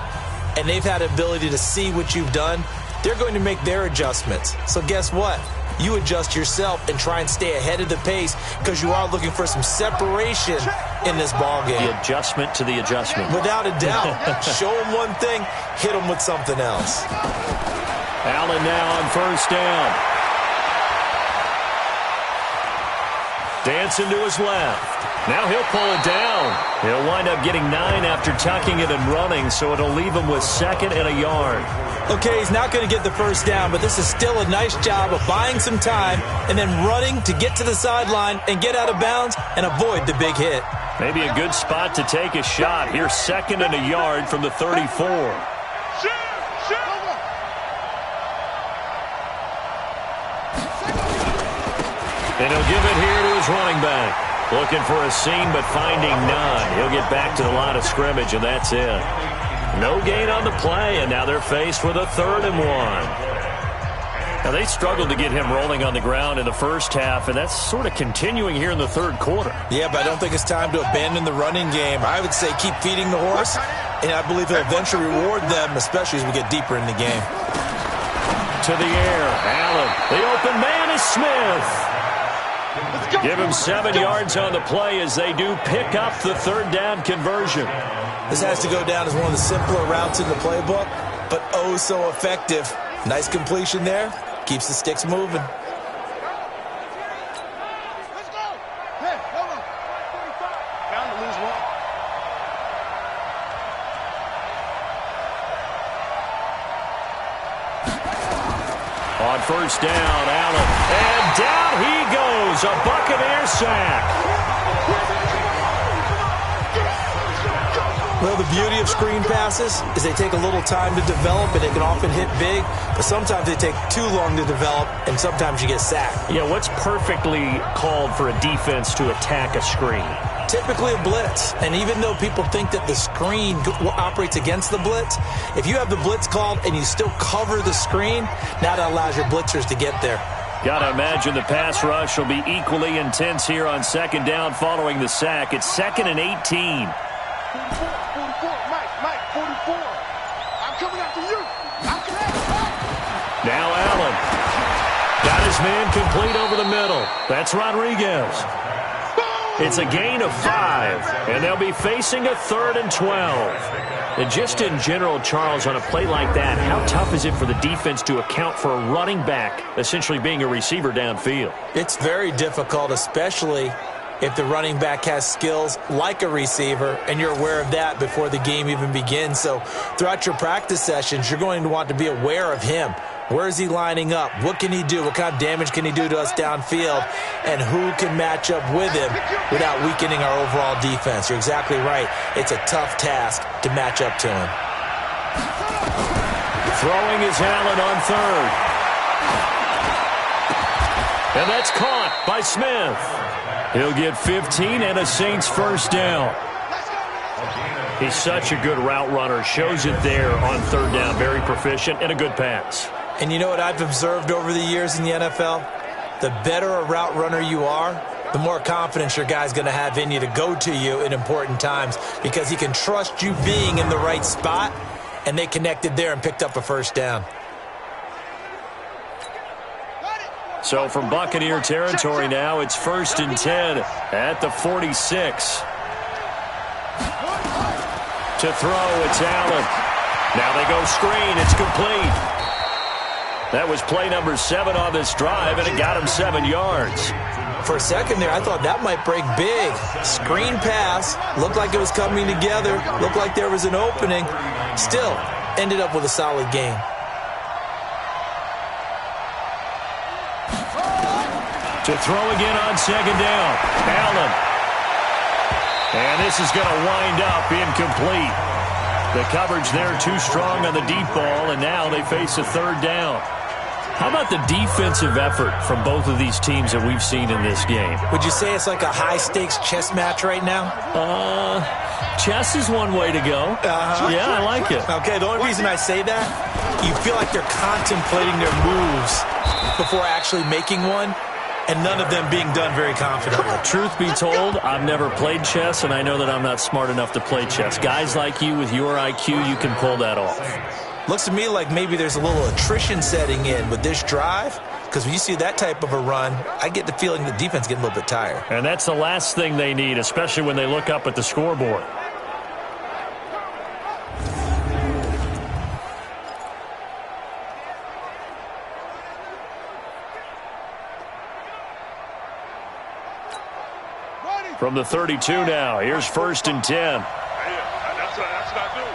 and they've had the ability to see what you've done. They're going to make their adjustments. So guess what? You adjust yourself and try and stay ahead of the pace because you are looking for some separation in this ball game. The adjustment to the adjustment. Without a doubt. Show them one thing, hit them with something else. Allen now on first down. Dancing to his left. Now he'll pull it down. He'll wind up getting 9 after tucking it and running, so it'll leave him with 2nd and a yard. Okay, he's not going to get the first down, but this is still a nice job of buying some time and then running to get to the sideline and get out of bounds and avoid the big hit. Maybe a good spot to take a shot. Here's 2nd and a yard from the 34. And he'll give it here to his running back. Looking for a seam, but finding none. He'll get back to the line of scrimmage, and that's it. No gain on the play, and now they're faced with a 3rd and 1. Now, they struggled to get him rolling on the ground in the first half, and that's sort of continuing here in the 3rd quarter. Yeah, but I don't think it's time to abandon the running game. I would say keep feeding the horse, and I believe he'll eventually reward them, especially as we get deeper in the game. To the air, Allen. The open man is Smith. Give him 7 yards on the play as they do pick up the 3rd down conversion. This has to go down as one of the simpler routes in the playbook, but oh so effective. Nice completion there. Keeps the sticks moving. Let's go. Hey, hold on. 45. Bound to lose one. On first down, Allen. And down he goes. A Buccaneer sack. Well, the beauty of screen passes is they take a little time to develop, and they can often hit big, but sometimes they take too long to develop, and sometimes you get sacked. Yeah, what's perfectly called for a defense to attack a screen? Typically a blitz, and even though people think that the screen operates against the blitz, if you have the blitz called and you still cover the screen, now that allows your blitzers to get there. Got to imagine the pass rush will be equally intense here on 2nd down following the sack. It's 2nd and 18. 44, Mike, 44. I'm coming after you. Now Allen. Got his man complete over the middle. That's Rodriguez. It's a gain of 5, and they'll be facing a 3rd and 12. And just in general, Charles, on a play like that, how tough is it for the defense to account for a running back essentially being a receiver downfield? It's very difficult, especially if the running back has skills like a receiver, and you're aware of that before the game even begins. So throughout your practice sessions, you're going to want to be aware of him. Where is he lining up? What can he do? What kind of damage can he do to us downfield? And who can match up with him without weakening our overall defense? You're exactly right. It's a tough task to match up to him. Throwing is Allen on 3rd. And that's caught by Smith. He'll get 15 and a Saints first down. He's such a good route runner. Shows it there on 3rd down. Very proficient and a good pass. And you know what I've observed over the years in the NFL? The better a route runner you are, the more confidence your guy's going to have in you to go to you in important times, because he can trust you being in the right spot, and they connected there and picked up a first down. So from Buccaneer territory now, it's 1st and 10 at the 46. To throw, it's Allen. Now they go screen. It's complete. That was play number 7 on this drive, and it got him 7 yards. For a second there, I thought that might break big. Screen pass. Looked like it was coming together. Looked like there was an opening. Still, ended up with a solid game. To throw again on 2nd down. Allen. And this is going to wind up incomplete. The coverage there too strong on the deep ball, and now they face a 3rd down. How about the defensive effort from both of these teams that we've seen in this game? Would you say it's like a high-stakes chess match right now? Chess is one way to go. Yeah, I like it. Okay, the only reason I say that, you feel like they're contemplating their moves before actually making one, and none of them being done very confidently. Truth be told, I've never played chess, and I know that I'm not smart enough to play chess. Guys like you with your IQ, you can pull that off. Looks to me like maybe there's a little attrition setting in with this drive, because when you see that type of a run, I get the feeling the defense getting a little bit tired. And that's the last thing they need, especially when they look up at the scoreboard. From the 32 now, here's 1st and 10. Yeah, that's what I do.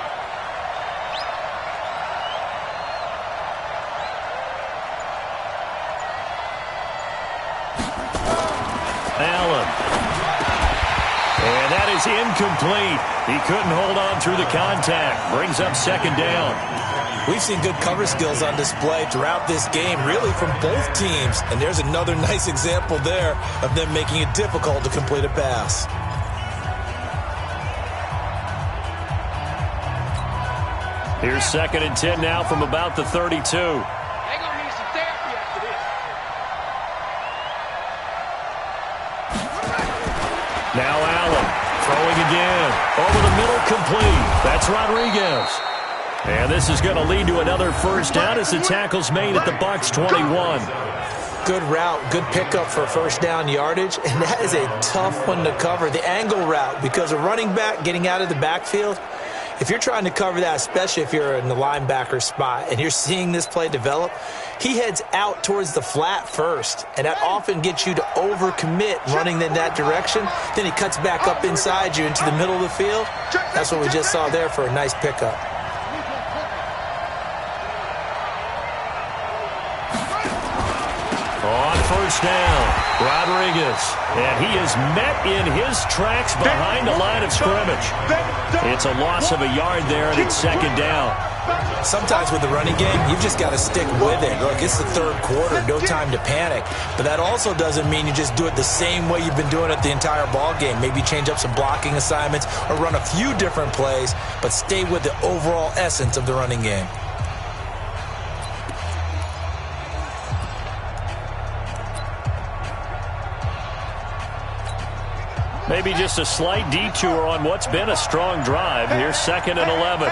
Allen. And that is incomplete. He couldn't hold on through the contact. Brings up 2nd down. We've seen good cover skills on display throughout this game, really from both teams. And there's another nice example there of them making it difficult to complete a pass. Here's 2nd and 10 now from about the 32. They're going to need some therapy after this. Now Allen throwing again. Over the middle, complete. That's Rodriguez. And this is going to lead to another 1st down as the tackle's made at the Bucs 21. Good route, good pickup for 1st down yardage, and that is a tough one to cover. The angle route, because a running back getting out of the backfield, if you're trying to cover that, especially if you're in the linebacker spot and you're seeing this play develop, he heads out towards the flat first, and that often gets you to overcommit running in that direction. Then he cuts back up inside you into the middle of the field. That's what we just saw there for a nice pickup. On 1st down, Rodriguez. And he is met in his tracks behind the line of scrimmage. It's a loss of a yard there, and it's 2nd down. Sometimes with the running game, you've just got to stick with it. Look, it's the 3rd quarter, no time to panic. But that also doesn't mean you just do it the same way you've been doing it the entire ball game. Maybe change up some blocking assignments or run a few different plays, but stay with the overall essence of the running game. Maybe just a slight detour on what's been a strong drive. Here's 2nd and 11.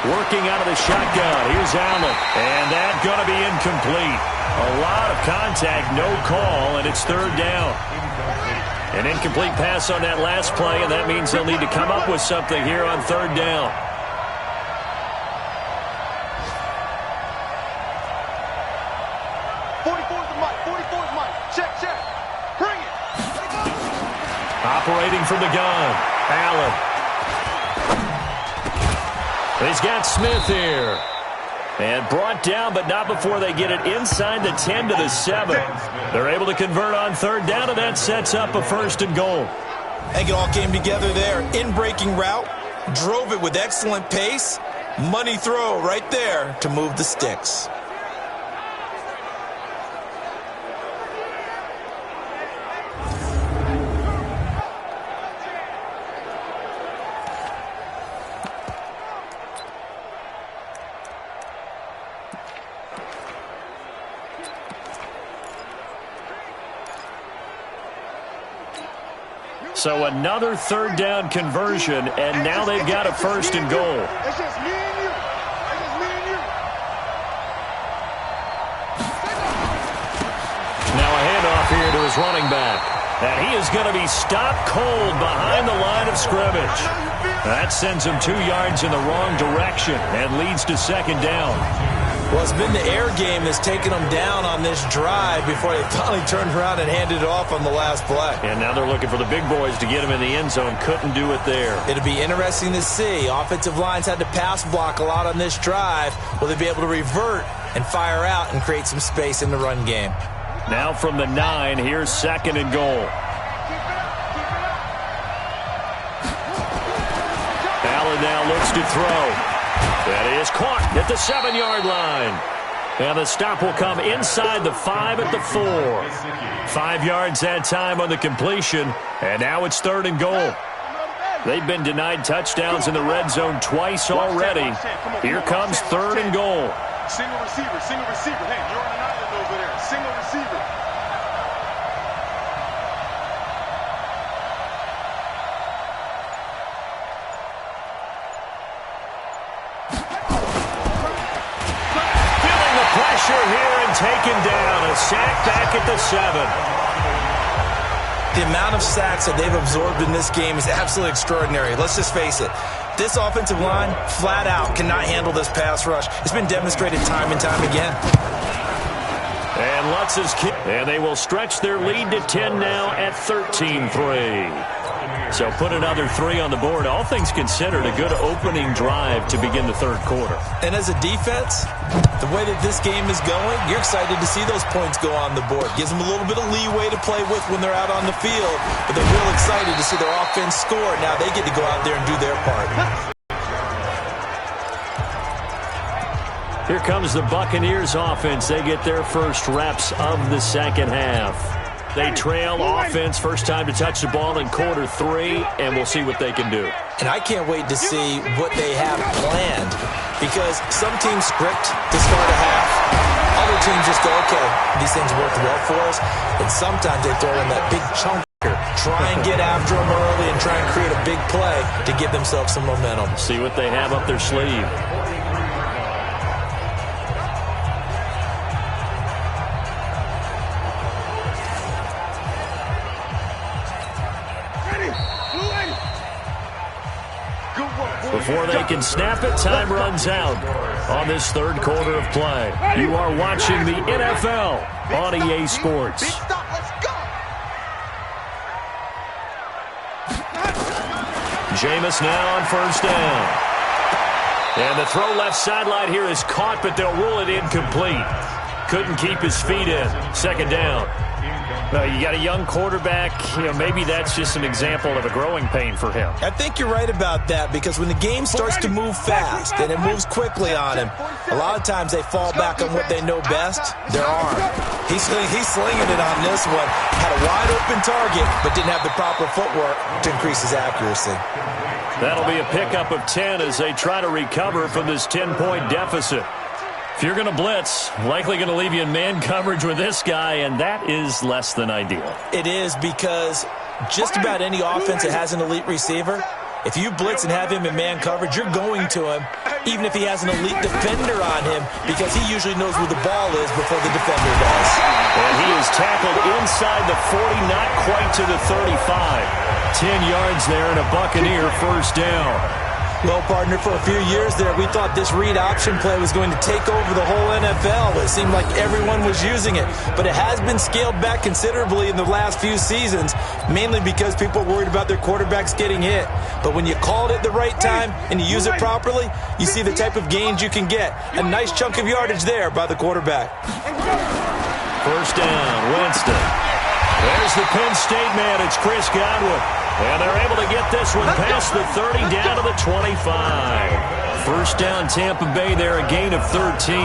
Working out of the shotgun. Here's Allen. And that's going to be incomplete. A lot of contact, no call, and it's 3rd down. An incomplete pass on that last play, and that means they'll need to come up with something here on 3rd down. Operating from the gun, Allen. He's got Smith here. And brought down, but not before they get it inside the 10 to the 7. They're able to convert on 3rd down, and that sets up a 1st and goal. I think it all came together there. In-breaking route, drove it with excellent pace. Money throw right there to move the sticks. So another 3rd down conversion, and now they've got a 1st and goal. It's just me and you. It's just me and you. Now a handoff here to his running back. And he is going to be stopped cold behind the line of scrimmage. That sends him 2 yards in the wrong direction and leads to 2nd down. Well, it's been the air game that's taken them down on this drive before they finally turned around and handed it off on the last play. And now they're looking for the big boys to get him in the end zone. Couldn't do it there. It'll be interesting to see. Offensive lines had to pass block a lot on this drive. Will they be able to revert and fire out and create some space in the run game? Now from the 9, here's 2nd and goal. Allen now looks to throw. That is caught at the 7-yard line. And the stop will come inside the 5 at the 4. 5 yards that time on the completion. And now it's 3rd and goal. They've been denied touchdowns in the red zone twice already. Here comes 3rd and goal. Single receiver, single receiver. Hey, you're on an island over there. Single receiver. Pressure here and taken down. A sack back at the 7. The amount of sacks that they've absorbed in this game is absolutely extraordinary. Let's just face it. This offensive line, flat out, cannot handle this pass rush. It's been demonstrated time and time again. And Lutz's kick. And they will stretch their lead to 10 now at 13-3. So put another 3 on the board. All things considered, a good opening drive to begin the third quarter. And as a defense, the way that this game is going, you're excited to see those points go on the board. Gives them a little bit of leeway to play with when they're out on the field. But they're real excited to see their offense score. Now they get to go out there and do their part. Here comes the Buccaneers offense. They get their first reps of the second half. They trail offense, first time to touch the ball in quarter 3, and we'll see what they can do. And I can't wait to see what they have planned, because some teams script to start a half. Other teams just go, okay, these things worked well for us. And sometimes they throw in that big chunker, try and get after them early and try and create a big play to give themselves some momentum. See what they have up their sleeve. Before they can snap it, time runs out on this third quarter of play. You are watching the NFL on EA Sports. Jameis now on first down. And the throw left sideline here is caught, but they'll rule it incomplete. Couldn't keep his feet in. Second down. You got a young quarterback. Maybe that's just an example of a growing pain for him. I think you're right about that, because when the game starts to move fast and it moves quickly on him, a lot of times they fall back on what they know best, their arm. He's slinging it on this one. Had a wide open target, but didn't have the proper footwork to increase his accuracy. That'll be a pickup of 10 as they try to recover from this 10-point deficit. If you're going to blitz, likely going to leave you in man coverage with this guy, and that is less than ideal. It is, because just about any offense that has an elite receiver, if you blitz and have him in man coverage, you're going to him, even if he has an elite defender on him, because he usually knows where the ball is before the defender does. And he is tackled inside the 40, not quite to the 35. 10 yards there and a Buccaneer first down. Well, partner, for a few years there, we thought this read option play was going to take over the whole NFL. It seemed like everyone was using it, but it has been scaled back considerably in the last few seasons, mainly because people are worried about their quarterbacks getting hit. But when you call it at the right time and you use it properly, you see the type of gains you can get. A nice chunk of yardage there by the quarterback. First down, Winston. There's the Penn State man. It's Chris Godwin. And they're able to get this one past the 30 down to the 25. First down, Tampa Bay there, a gain of 13.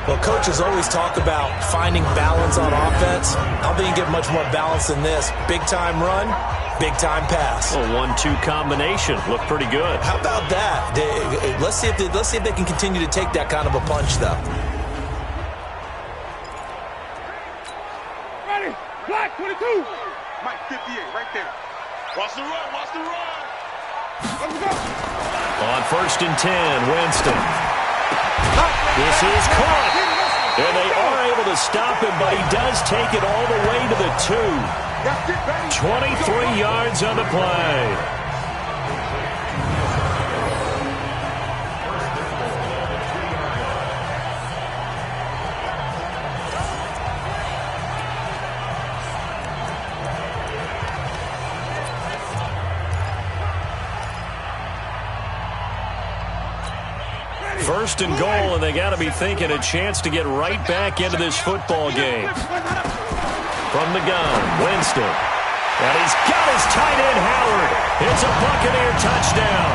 Well, coaches always talk about finding balance on offense. I don't think you get much more balance than this. Big-time run, big-time pass. A 1-2 combination. Looked pretty good. How about that? Let's see if they can continue to take that kind of a punch, though. Ready, black 22. Mike 58, right there. Watch the run, watch the run. Let's go. On first and 10, Winston. This is caught. And they are able to stop him, but he does take it all the way to the 2. 23 yards on the play. First and goal, and they got to be thinking a chance to get right back into this football game. From the gun, Winston. And he's got his tight end, Howard. It's a Buccaneer touchdown.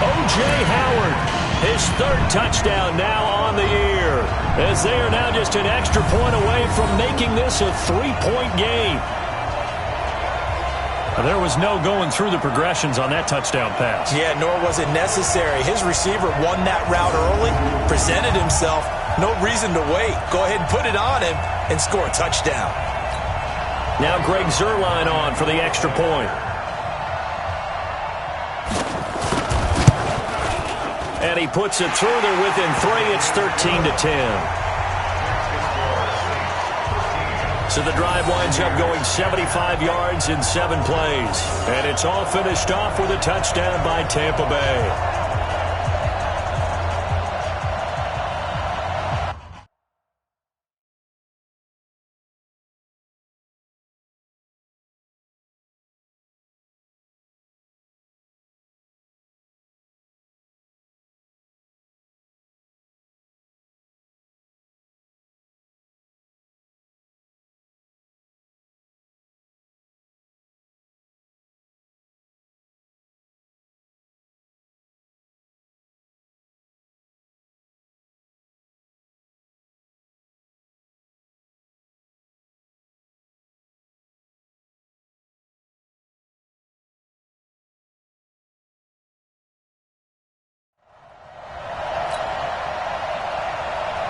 O.J. Howard, his third touchdown now on the year, as they are now just an extra point away from making this a 3-point game. There was no going through the progressions on that touchdown pass. Yeah, nor was it necessary. His receiver won that route early, presented himself. No reason to wait. Go ahead and put it on him and score a touchdown. Now Greg Zuerlein on for the extra point. And he puts it through. They're within 3. It's 13-10. So the drive winds up going 75 yards in 7 plays. And it's all finished off with a touchdown by Tampa Bay.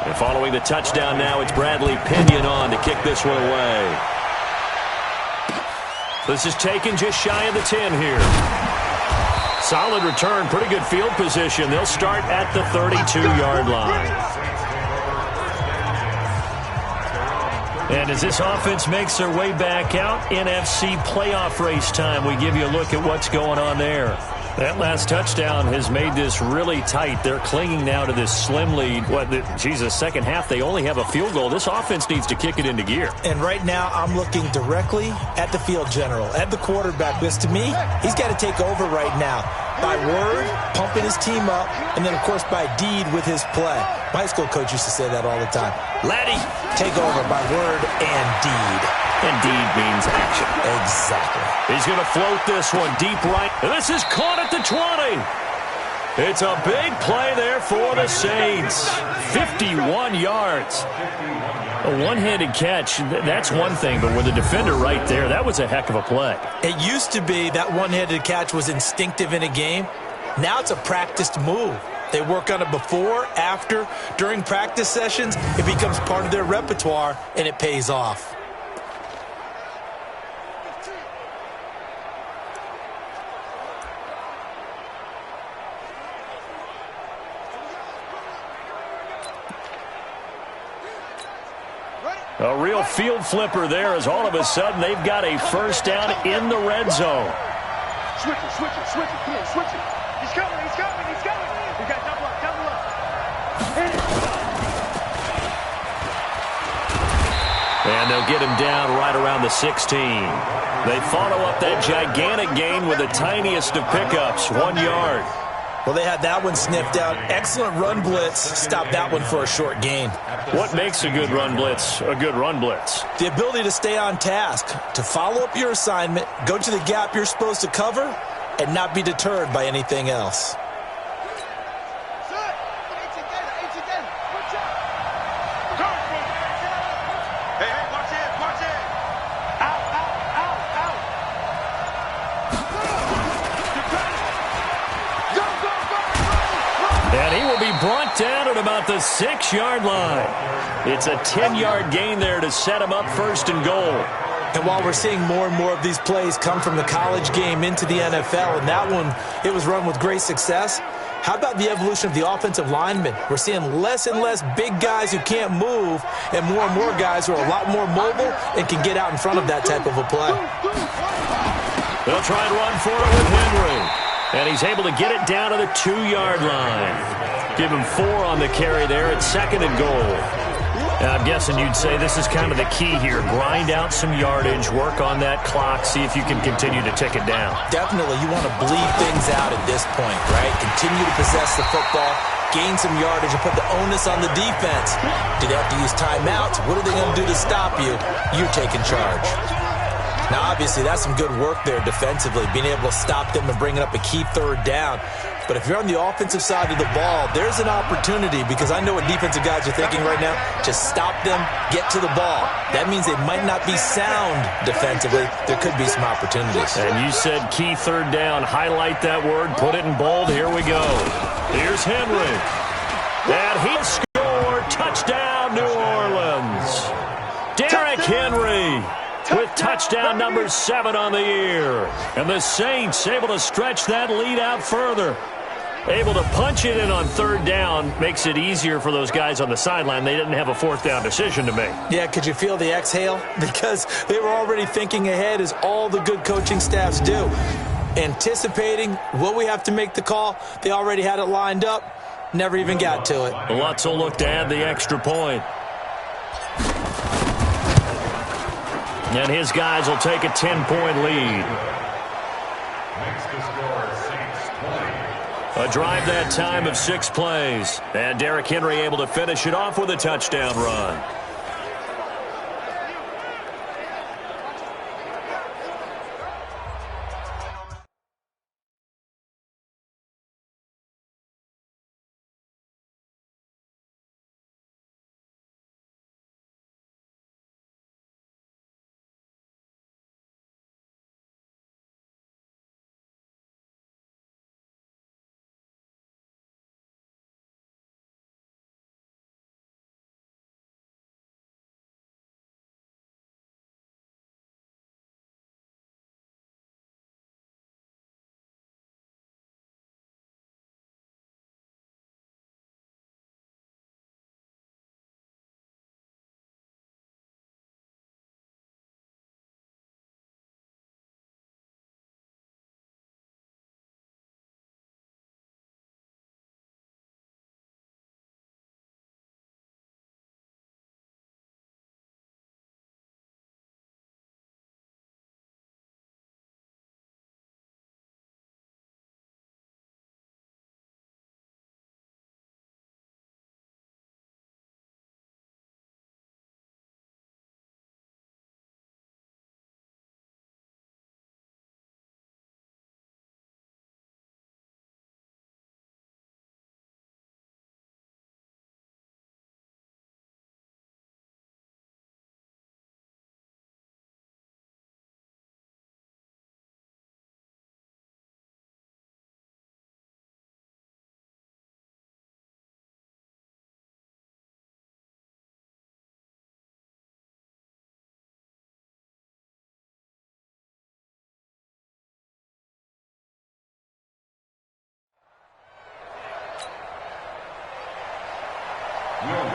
And following the touchdown now, it's Bradley Pinion on to kick this one away. This is taken just shy of the 10 here. Solid return, pretty good field position. They'll start at the 32-yard line. And as this offense makes their way back out, NFC playoff race time, we give you a look at what's going on there. That last touchdown has made this really tight. They're clinging now to this slim lead. Second half, they only have a field goal. This offense needs to kick it into gear. And right now, I'm looking directly at the field general, at the quarterback. Because to me, he's got to take over right now. By word, pumping his team up, and then, of course, by deed with his play. My high school coach used to say that all the time. Laddie, take over by word and deed. And deed means action. Exactly. He's going to float this one deep right. And this is caught at the 20. It's a big play there for the Saints. 51 yards. A one-handed catch, that's one thing, but with a defender right there, that was a heck of a play. It used to be that one-handed catch was instinctive in a game. Now it's a practiced move. They work on it before, after, during practice sessions. It becomes part of their repertoire, and it pays off. A real field flipper there as all of a sudden they've got a first down in the red zone. Switch it. Come on, switch it. He's coming. We got double up. Hit it. And they'll get him down right around the 16. They follow up that gigantic gain with the tiniest of pickups, 1 yard. Well, they had that one sniffed out. Excellent run blitz. Stop that one for a short gain. What makes a good run blitz a good run blitz? The ability to stay on task, to follow up your assignment, go to the gap you're supposed to cover, and not be deterred by anything else. Brought down at about the 6-yard line. It's a 10-yard gain there to set him up first and goal. And while we're seeing more and more of these plays come from the college game into the NFL, and that one, it was run with great success, how about the evolution of the offensive linemen? We're seeing less and less big guys who can't move and more guys who are a lot more mobile and can get out in front of that type of a play. They'll try and run for it with Henry. And he's able to get it down to the 2-yard line. Give him 4 on the carry there at second and goal. Now, I'm guessing you'd say this is kind of the key here. Grind out some yardage, work on that clock, see if you can continue to tick it down. Definitely. You want to bleed things out at this point, right? Continue to possess the football, gain some yardage, and put the onus on the defense. Do they have to use timeouts? What are they going to do to stop you? You're taking charge. Now, obviously, that's some good work there defensively, being able to stop them and bringing up a key third down. But if you're on the offensive side of the ball, there's an opportunity, because I know what defensive guys are thinking right now. Just stop them, get to the ball. That means they might not be sound defensively. There could be some opportunities. And you said key third down. Highlight that word, put it in bold. Here we go. Here's Henry. And he scored. Touchdown, New Orleans. Derrick Henry with touchdown number 7 on the year. And the Saints able to stretch that lead out further. Able to punch it in on third down makes it easier for those guys on the sideline. They didn't have a fourth down decision to make. Yeah, could you feel the exhale? Because they were already thinking ahead, as all the good coaching staffs do. Anticipating, will we have to make the call? They already had it lined up. Never even got to it. Lutz will look to add the extra point. And his guys will take a 10-point lead. A drive that time of 6 plays. And Derrick Henry able to finish it off with a touchdown run.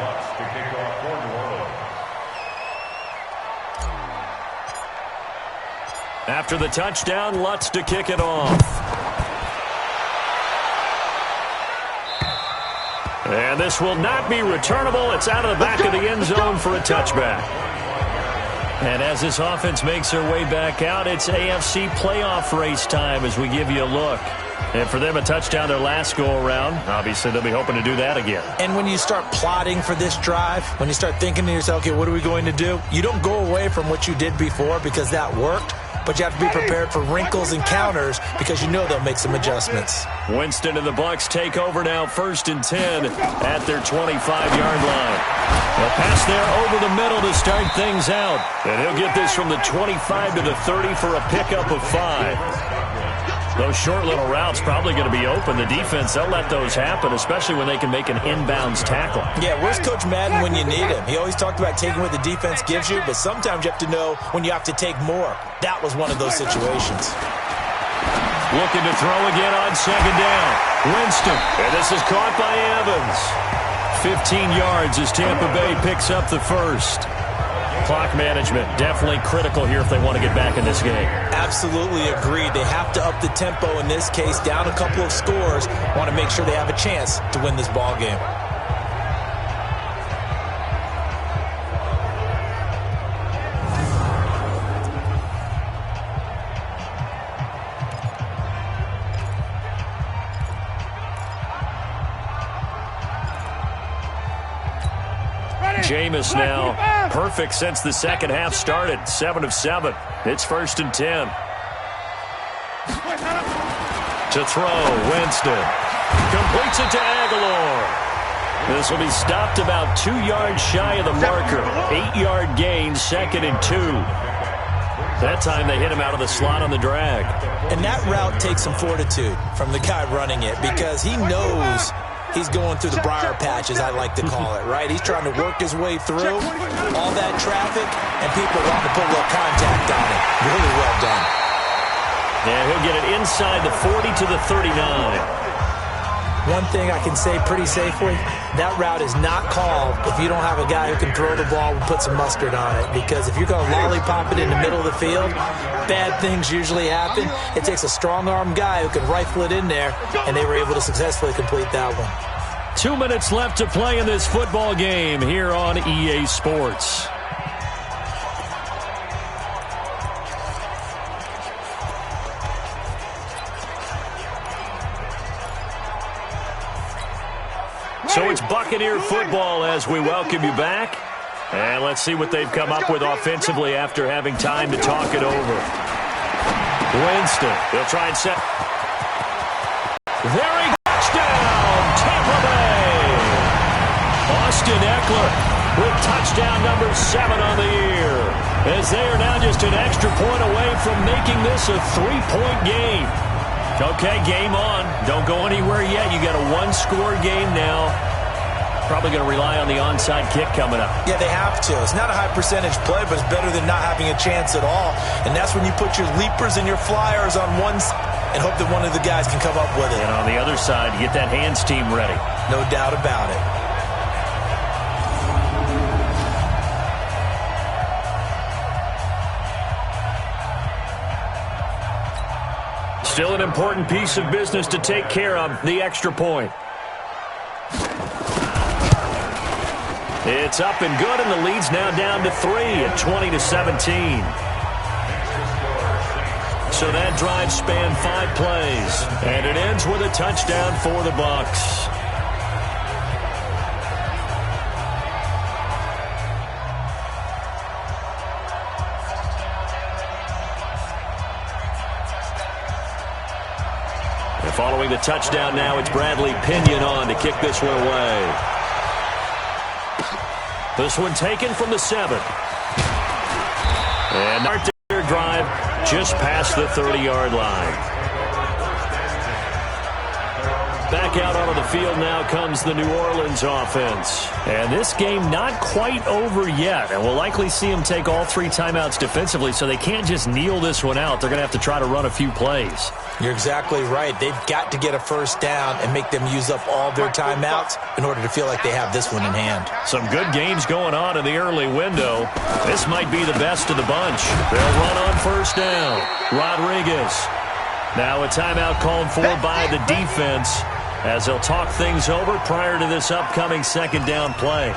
Lutz to kick off for New Orleans. After the touchdown, Lutz to kick it off. And this will not be returnable. It's out of the back of the end zone for a touchback. And as this offense makes their way back out, it's AFC playoff race time as we give you a look. And for them, a touchdown their last go-around. Obviously, they'll be hoping to do that again. And when you start plotting for this drive, when you start thinking to yourself, okay, what are we going to do? You don't go away from what you did before because that worked. But you have to be prepared for wrinkles and counters because you know they'll make some adjustments. Winston and the Bucs take over now, 1st and 10 at their 25-yard line. A pass there over the middle to start things out. And he'll get this from the 25 to the 30 for a pickup of 5. Those short little routes probably going to be open. The defense, they'll let those happen, especially when they can make an inbounds tackle. Yeah, where's Coach Madden when you need him? He always talked about taking what the defense gives you, but sometimes you have to know when you have to take more. That was one of those situations. Looking to throw again on 2nd down. Winston, and this is caught by Evans. 15 yards as Tampa Bay picks up the first. Clock management definitely critical here if they want to get back in this game. Absolutely agreed. They have to up the tempo in this case, down a couple of scores. Want to make sure they have a chance to win this ball game. Jameis now perfect since the second half started. 7 of 7. It's 1st and 10. To throw, Winston. Completes it to Aguilar. This will be stopped about 2 yards shy of the marker. 8-yard gain, 2nd and 2. That time they hit him out of the slot on the drag. And that route takes some fortitude from the guy running it because he knows he's going through the briar patch, as I like to call it, right? He's trying to work his way through all that traffic, and people want to put a little contact on it. Really well done. And he'll get it inside the 40 to the 39. One thing I can say pretty safely, that route is not called if you don't have a guy who can throw the ball and put some mustard on it. Because if you're going to lollipop it in the middle of the field, bad things usually happen. It takes a strong-arm guy who can rifle it in there, and they were able to successfully complete that one. 2 minutes left to play in this football game here on EA Sports. So it's Buccaneer football as we welcome you back. And let's see what they've come up with offensively after having time to talk it over. Winston, they'll try and set. There he goes down, Tampa Bay. Austin Eckler with touchdown number 7 on the year. As they are now just an extra point away from making this a 3-point game. Okay, game on. Don't go anywhere yet. You got a 1-score game now. Probably going to rely on the onside kick coming up. Yeah, they have to. It's not a high percentage play, but it's better than not having a chance at all. And that's when you put your leapers and your flyers on one side and hope that one of the guys can come up with it. And on the other side, get that hands team ready. No doubt about it. Still an important piece of business to take care of, the extra point. It's up and good, and the lead's now down to 3 at 20-17. So that drive spanned 5 plays, and it ends with a touchdown for the Bucs. And following the touchdown now, it's Bradley Pinion on to kick this one away. This one taken from the 7. And our drive just past the 30-yard line. Back out onto the field now comes the New Orleans offense. And this game not quite over yet. And we'll likely see them take all 3 timeouts defensively, so they can't just kneel this one out. They're going to have to try to run a few plays. You're exactly right. They've got to get a first down and make them use up all their timeouts in order to feel like they have this one in hand. Some good games going on in the early window. This might be the best of the bunch. They'll run on first down. Rodriguez. Now a timeout called for by the defense as they'll talk things over prior to this upcoming second down play.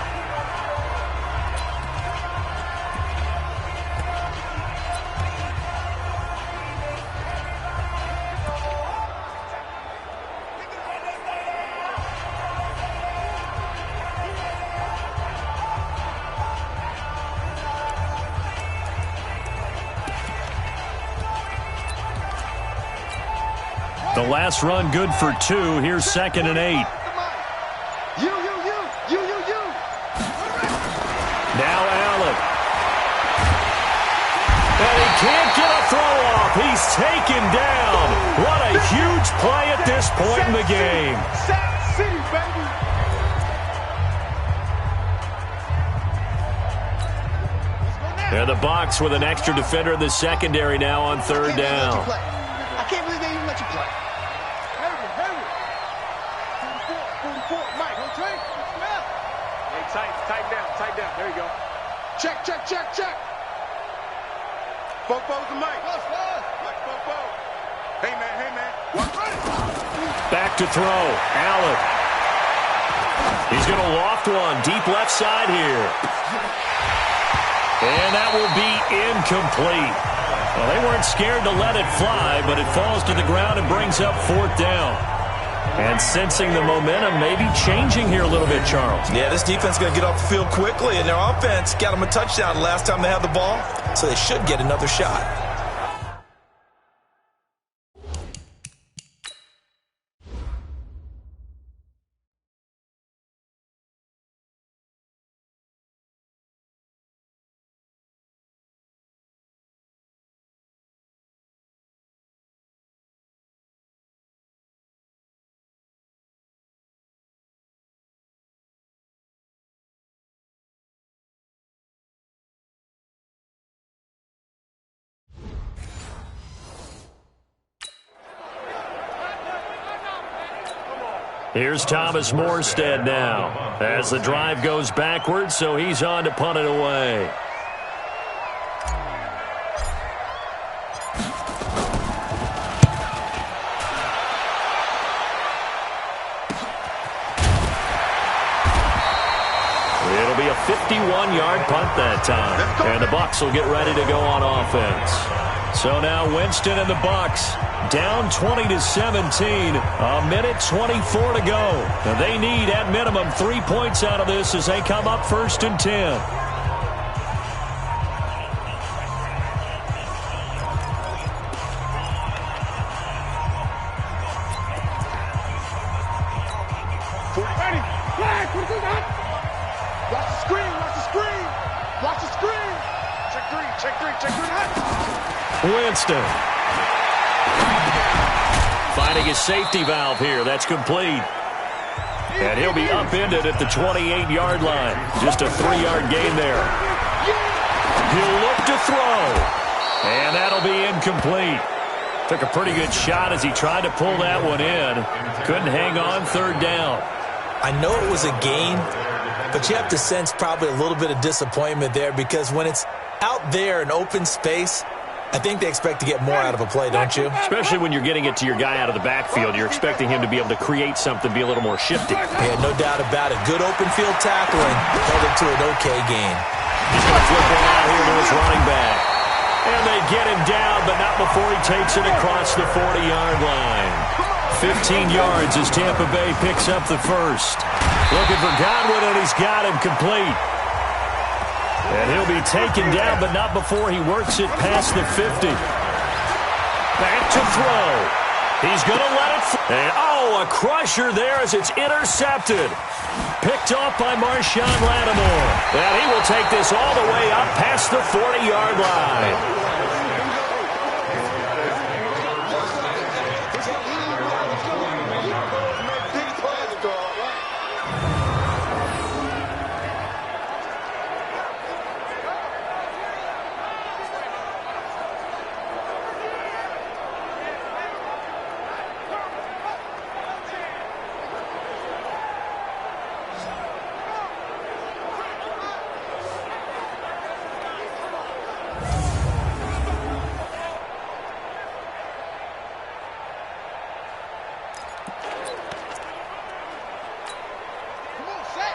The last run good for 2. Here's 2nd and 8. You. Now Allen. And he can't get a throw off. He's taken down. What a huge play at this point in the game. Sack City, baby. And the box with an extra defender in the secondary now on 3rd down. I can't believe they even let you play. Heavy. 44, Mike, on train. Hey, tight down. There you go. Check. Fofo's the Mike. Mike, Fofo. Hey, man. Watch right. Back to throw. Allen. He's going to loft one. Deep left side here. And that will be incomplete. Well, they weren't scared to let it fly, but it falls to the ground and brings up 4th down. And sensing the momentum maybe changing here a little bit, Charles. Yeah, this defense is going to get off the field quickly, and their offense got them a touchdown the last time they had the ball, so they should get another shot. Here's Thomas Morstead now as the drive goes backwards, so he's on to punt it away. It'll be a 51-yard punt that time, and the Bucs will get ready to go on offense. So now Winston and the Bucs down 20-17, a minute 24 to go. And they need at minimum 3 points out of this as they come up 1st and 10. Winston finding his safety valve here. That's complete. And he'll be upended at the 28-yard line. Just a 3-yard gain there. He'll look to throw. And that'll be incomplete. Took a pretty good shot as he tried to pull that one in. Couldn't hang on 3rd down. I know it was a gain, but you have to sense probably a little bit of disappointment there because when it's out there in open space, I think they expect to get more out of a play, don't you? Especially when you're getting it to your guy out of the backfield. You're expecting him to be able to create something, be a little more shifty. Yeah, no doubt about it. Good open field tackling. Held it to an okay gain. He's going to flip one out here to his running back. And they get him down, but not before he takes it across the 40-yard line. 15 yards as Tampa Bay picks up the first. Looking for Godwin, and he's got him complete. And he'll be taken down, but not before he works it past the 50. Back to throw. He's going to let it fly. And, a crusher there as it's intercepted. Picked off by Marshawn Lattimore. And he will take this all the way up past the 40-yard line.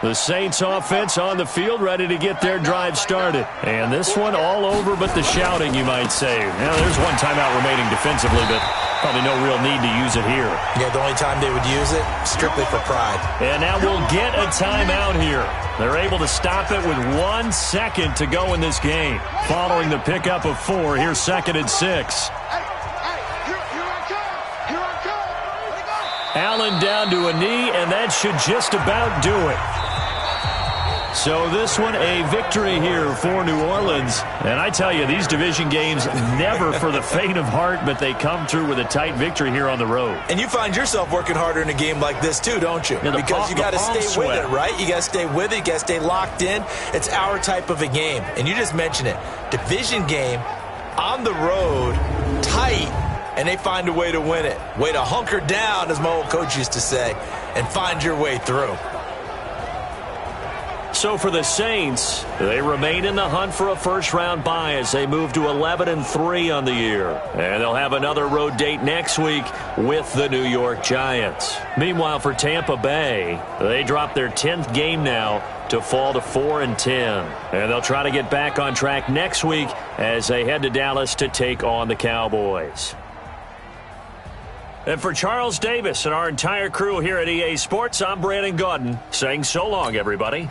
The Saints offense on the field, ready to get their drive started. And this one all over but the shouting, you might say. Now, there's one timeout remaining defensively, but probably no real need to use it here. Yeah, the only time they would use it, strictly for pride. And now we'll get a timeout here. They're able to stop it with 1 second to go in this game. Following the pickup of 4, here's 2nd and 6. Allen down to a knee, and that should just about do it. So this one, a victory here for New Orleans. And I tell you, these division games, never for the faint of heart, but they come through with a tight victory here on the road. And you find yourself working harder in a game like this too, don't you? Yeah, because you got to stay with it, right? You got to stay with it. You got to stay locked in. It's our type of a game. And you just mentioned it. Division game, on the road, tight, and they find a way to win it. Way to hunker down, as my old coach used to say, and find your way through. So for the Saints, they remain in the hunt for a first-round bye as they move to 11-3 on the year. And they'll have another road date next week with the New York Giants. Meanwhile, for Tampa Bay, they drop their 10th game now to fall to 4-10. And they'll try to get back on track next week as they head to Dallas to take on the Cowboys. And for Charles Davis and our entire crew here at EA Sports, I'm Brandon Gaudin saying so long, everybody.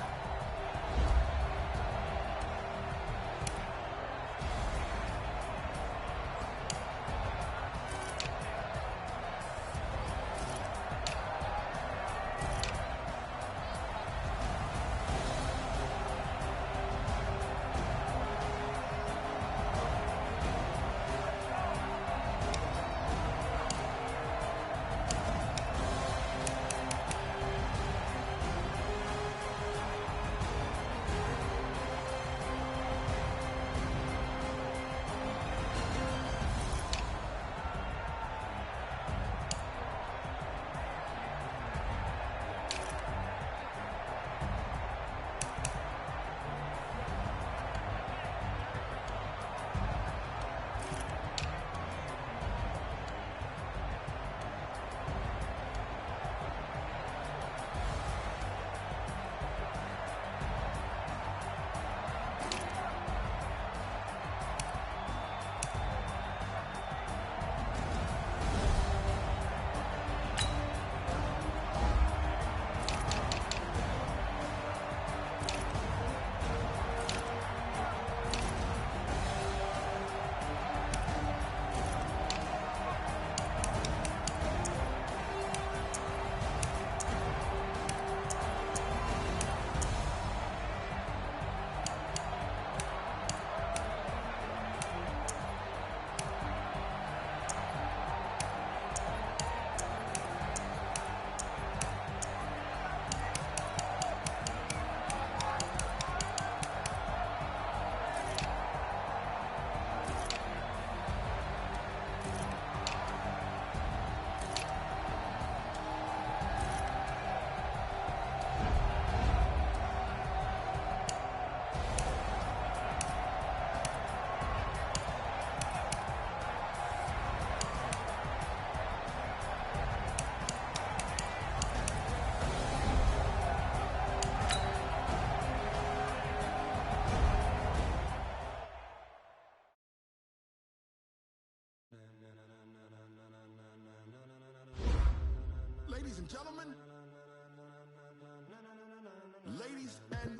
Ladies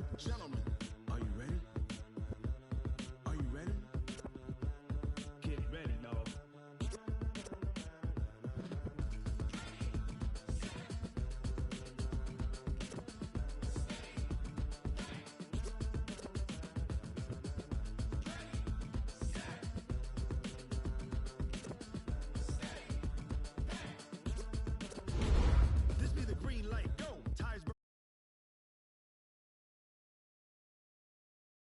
and gentlemen,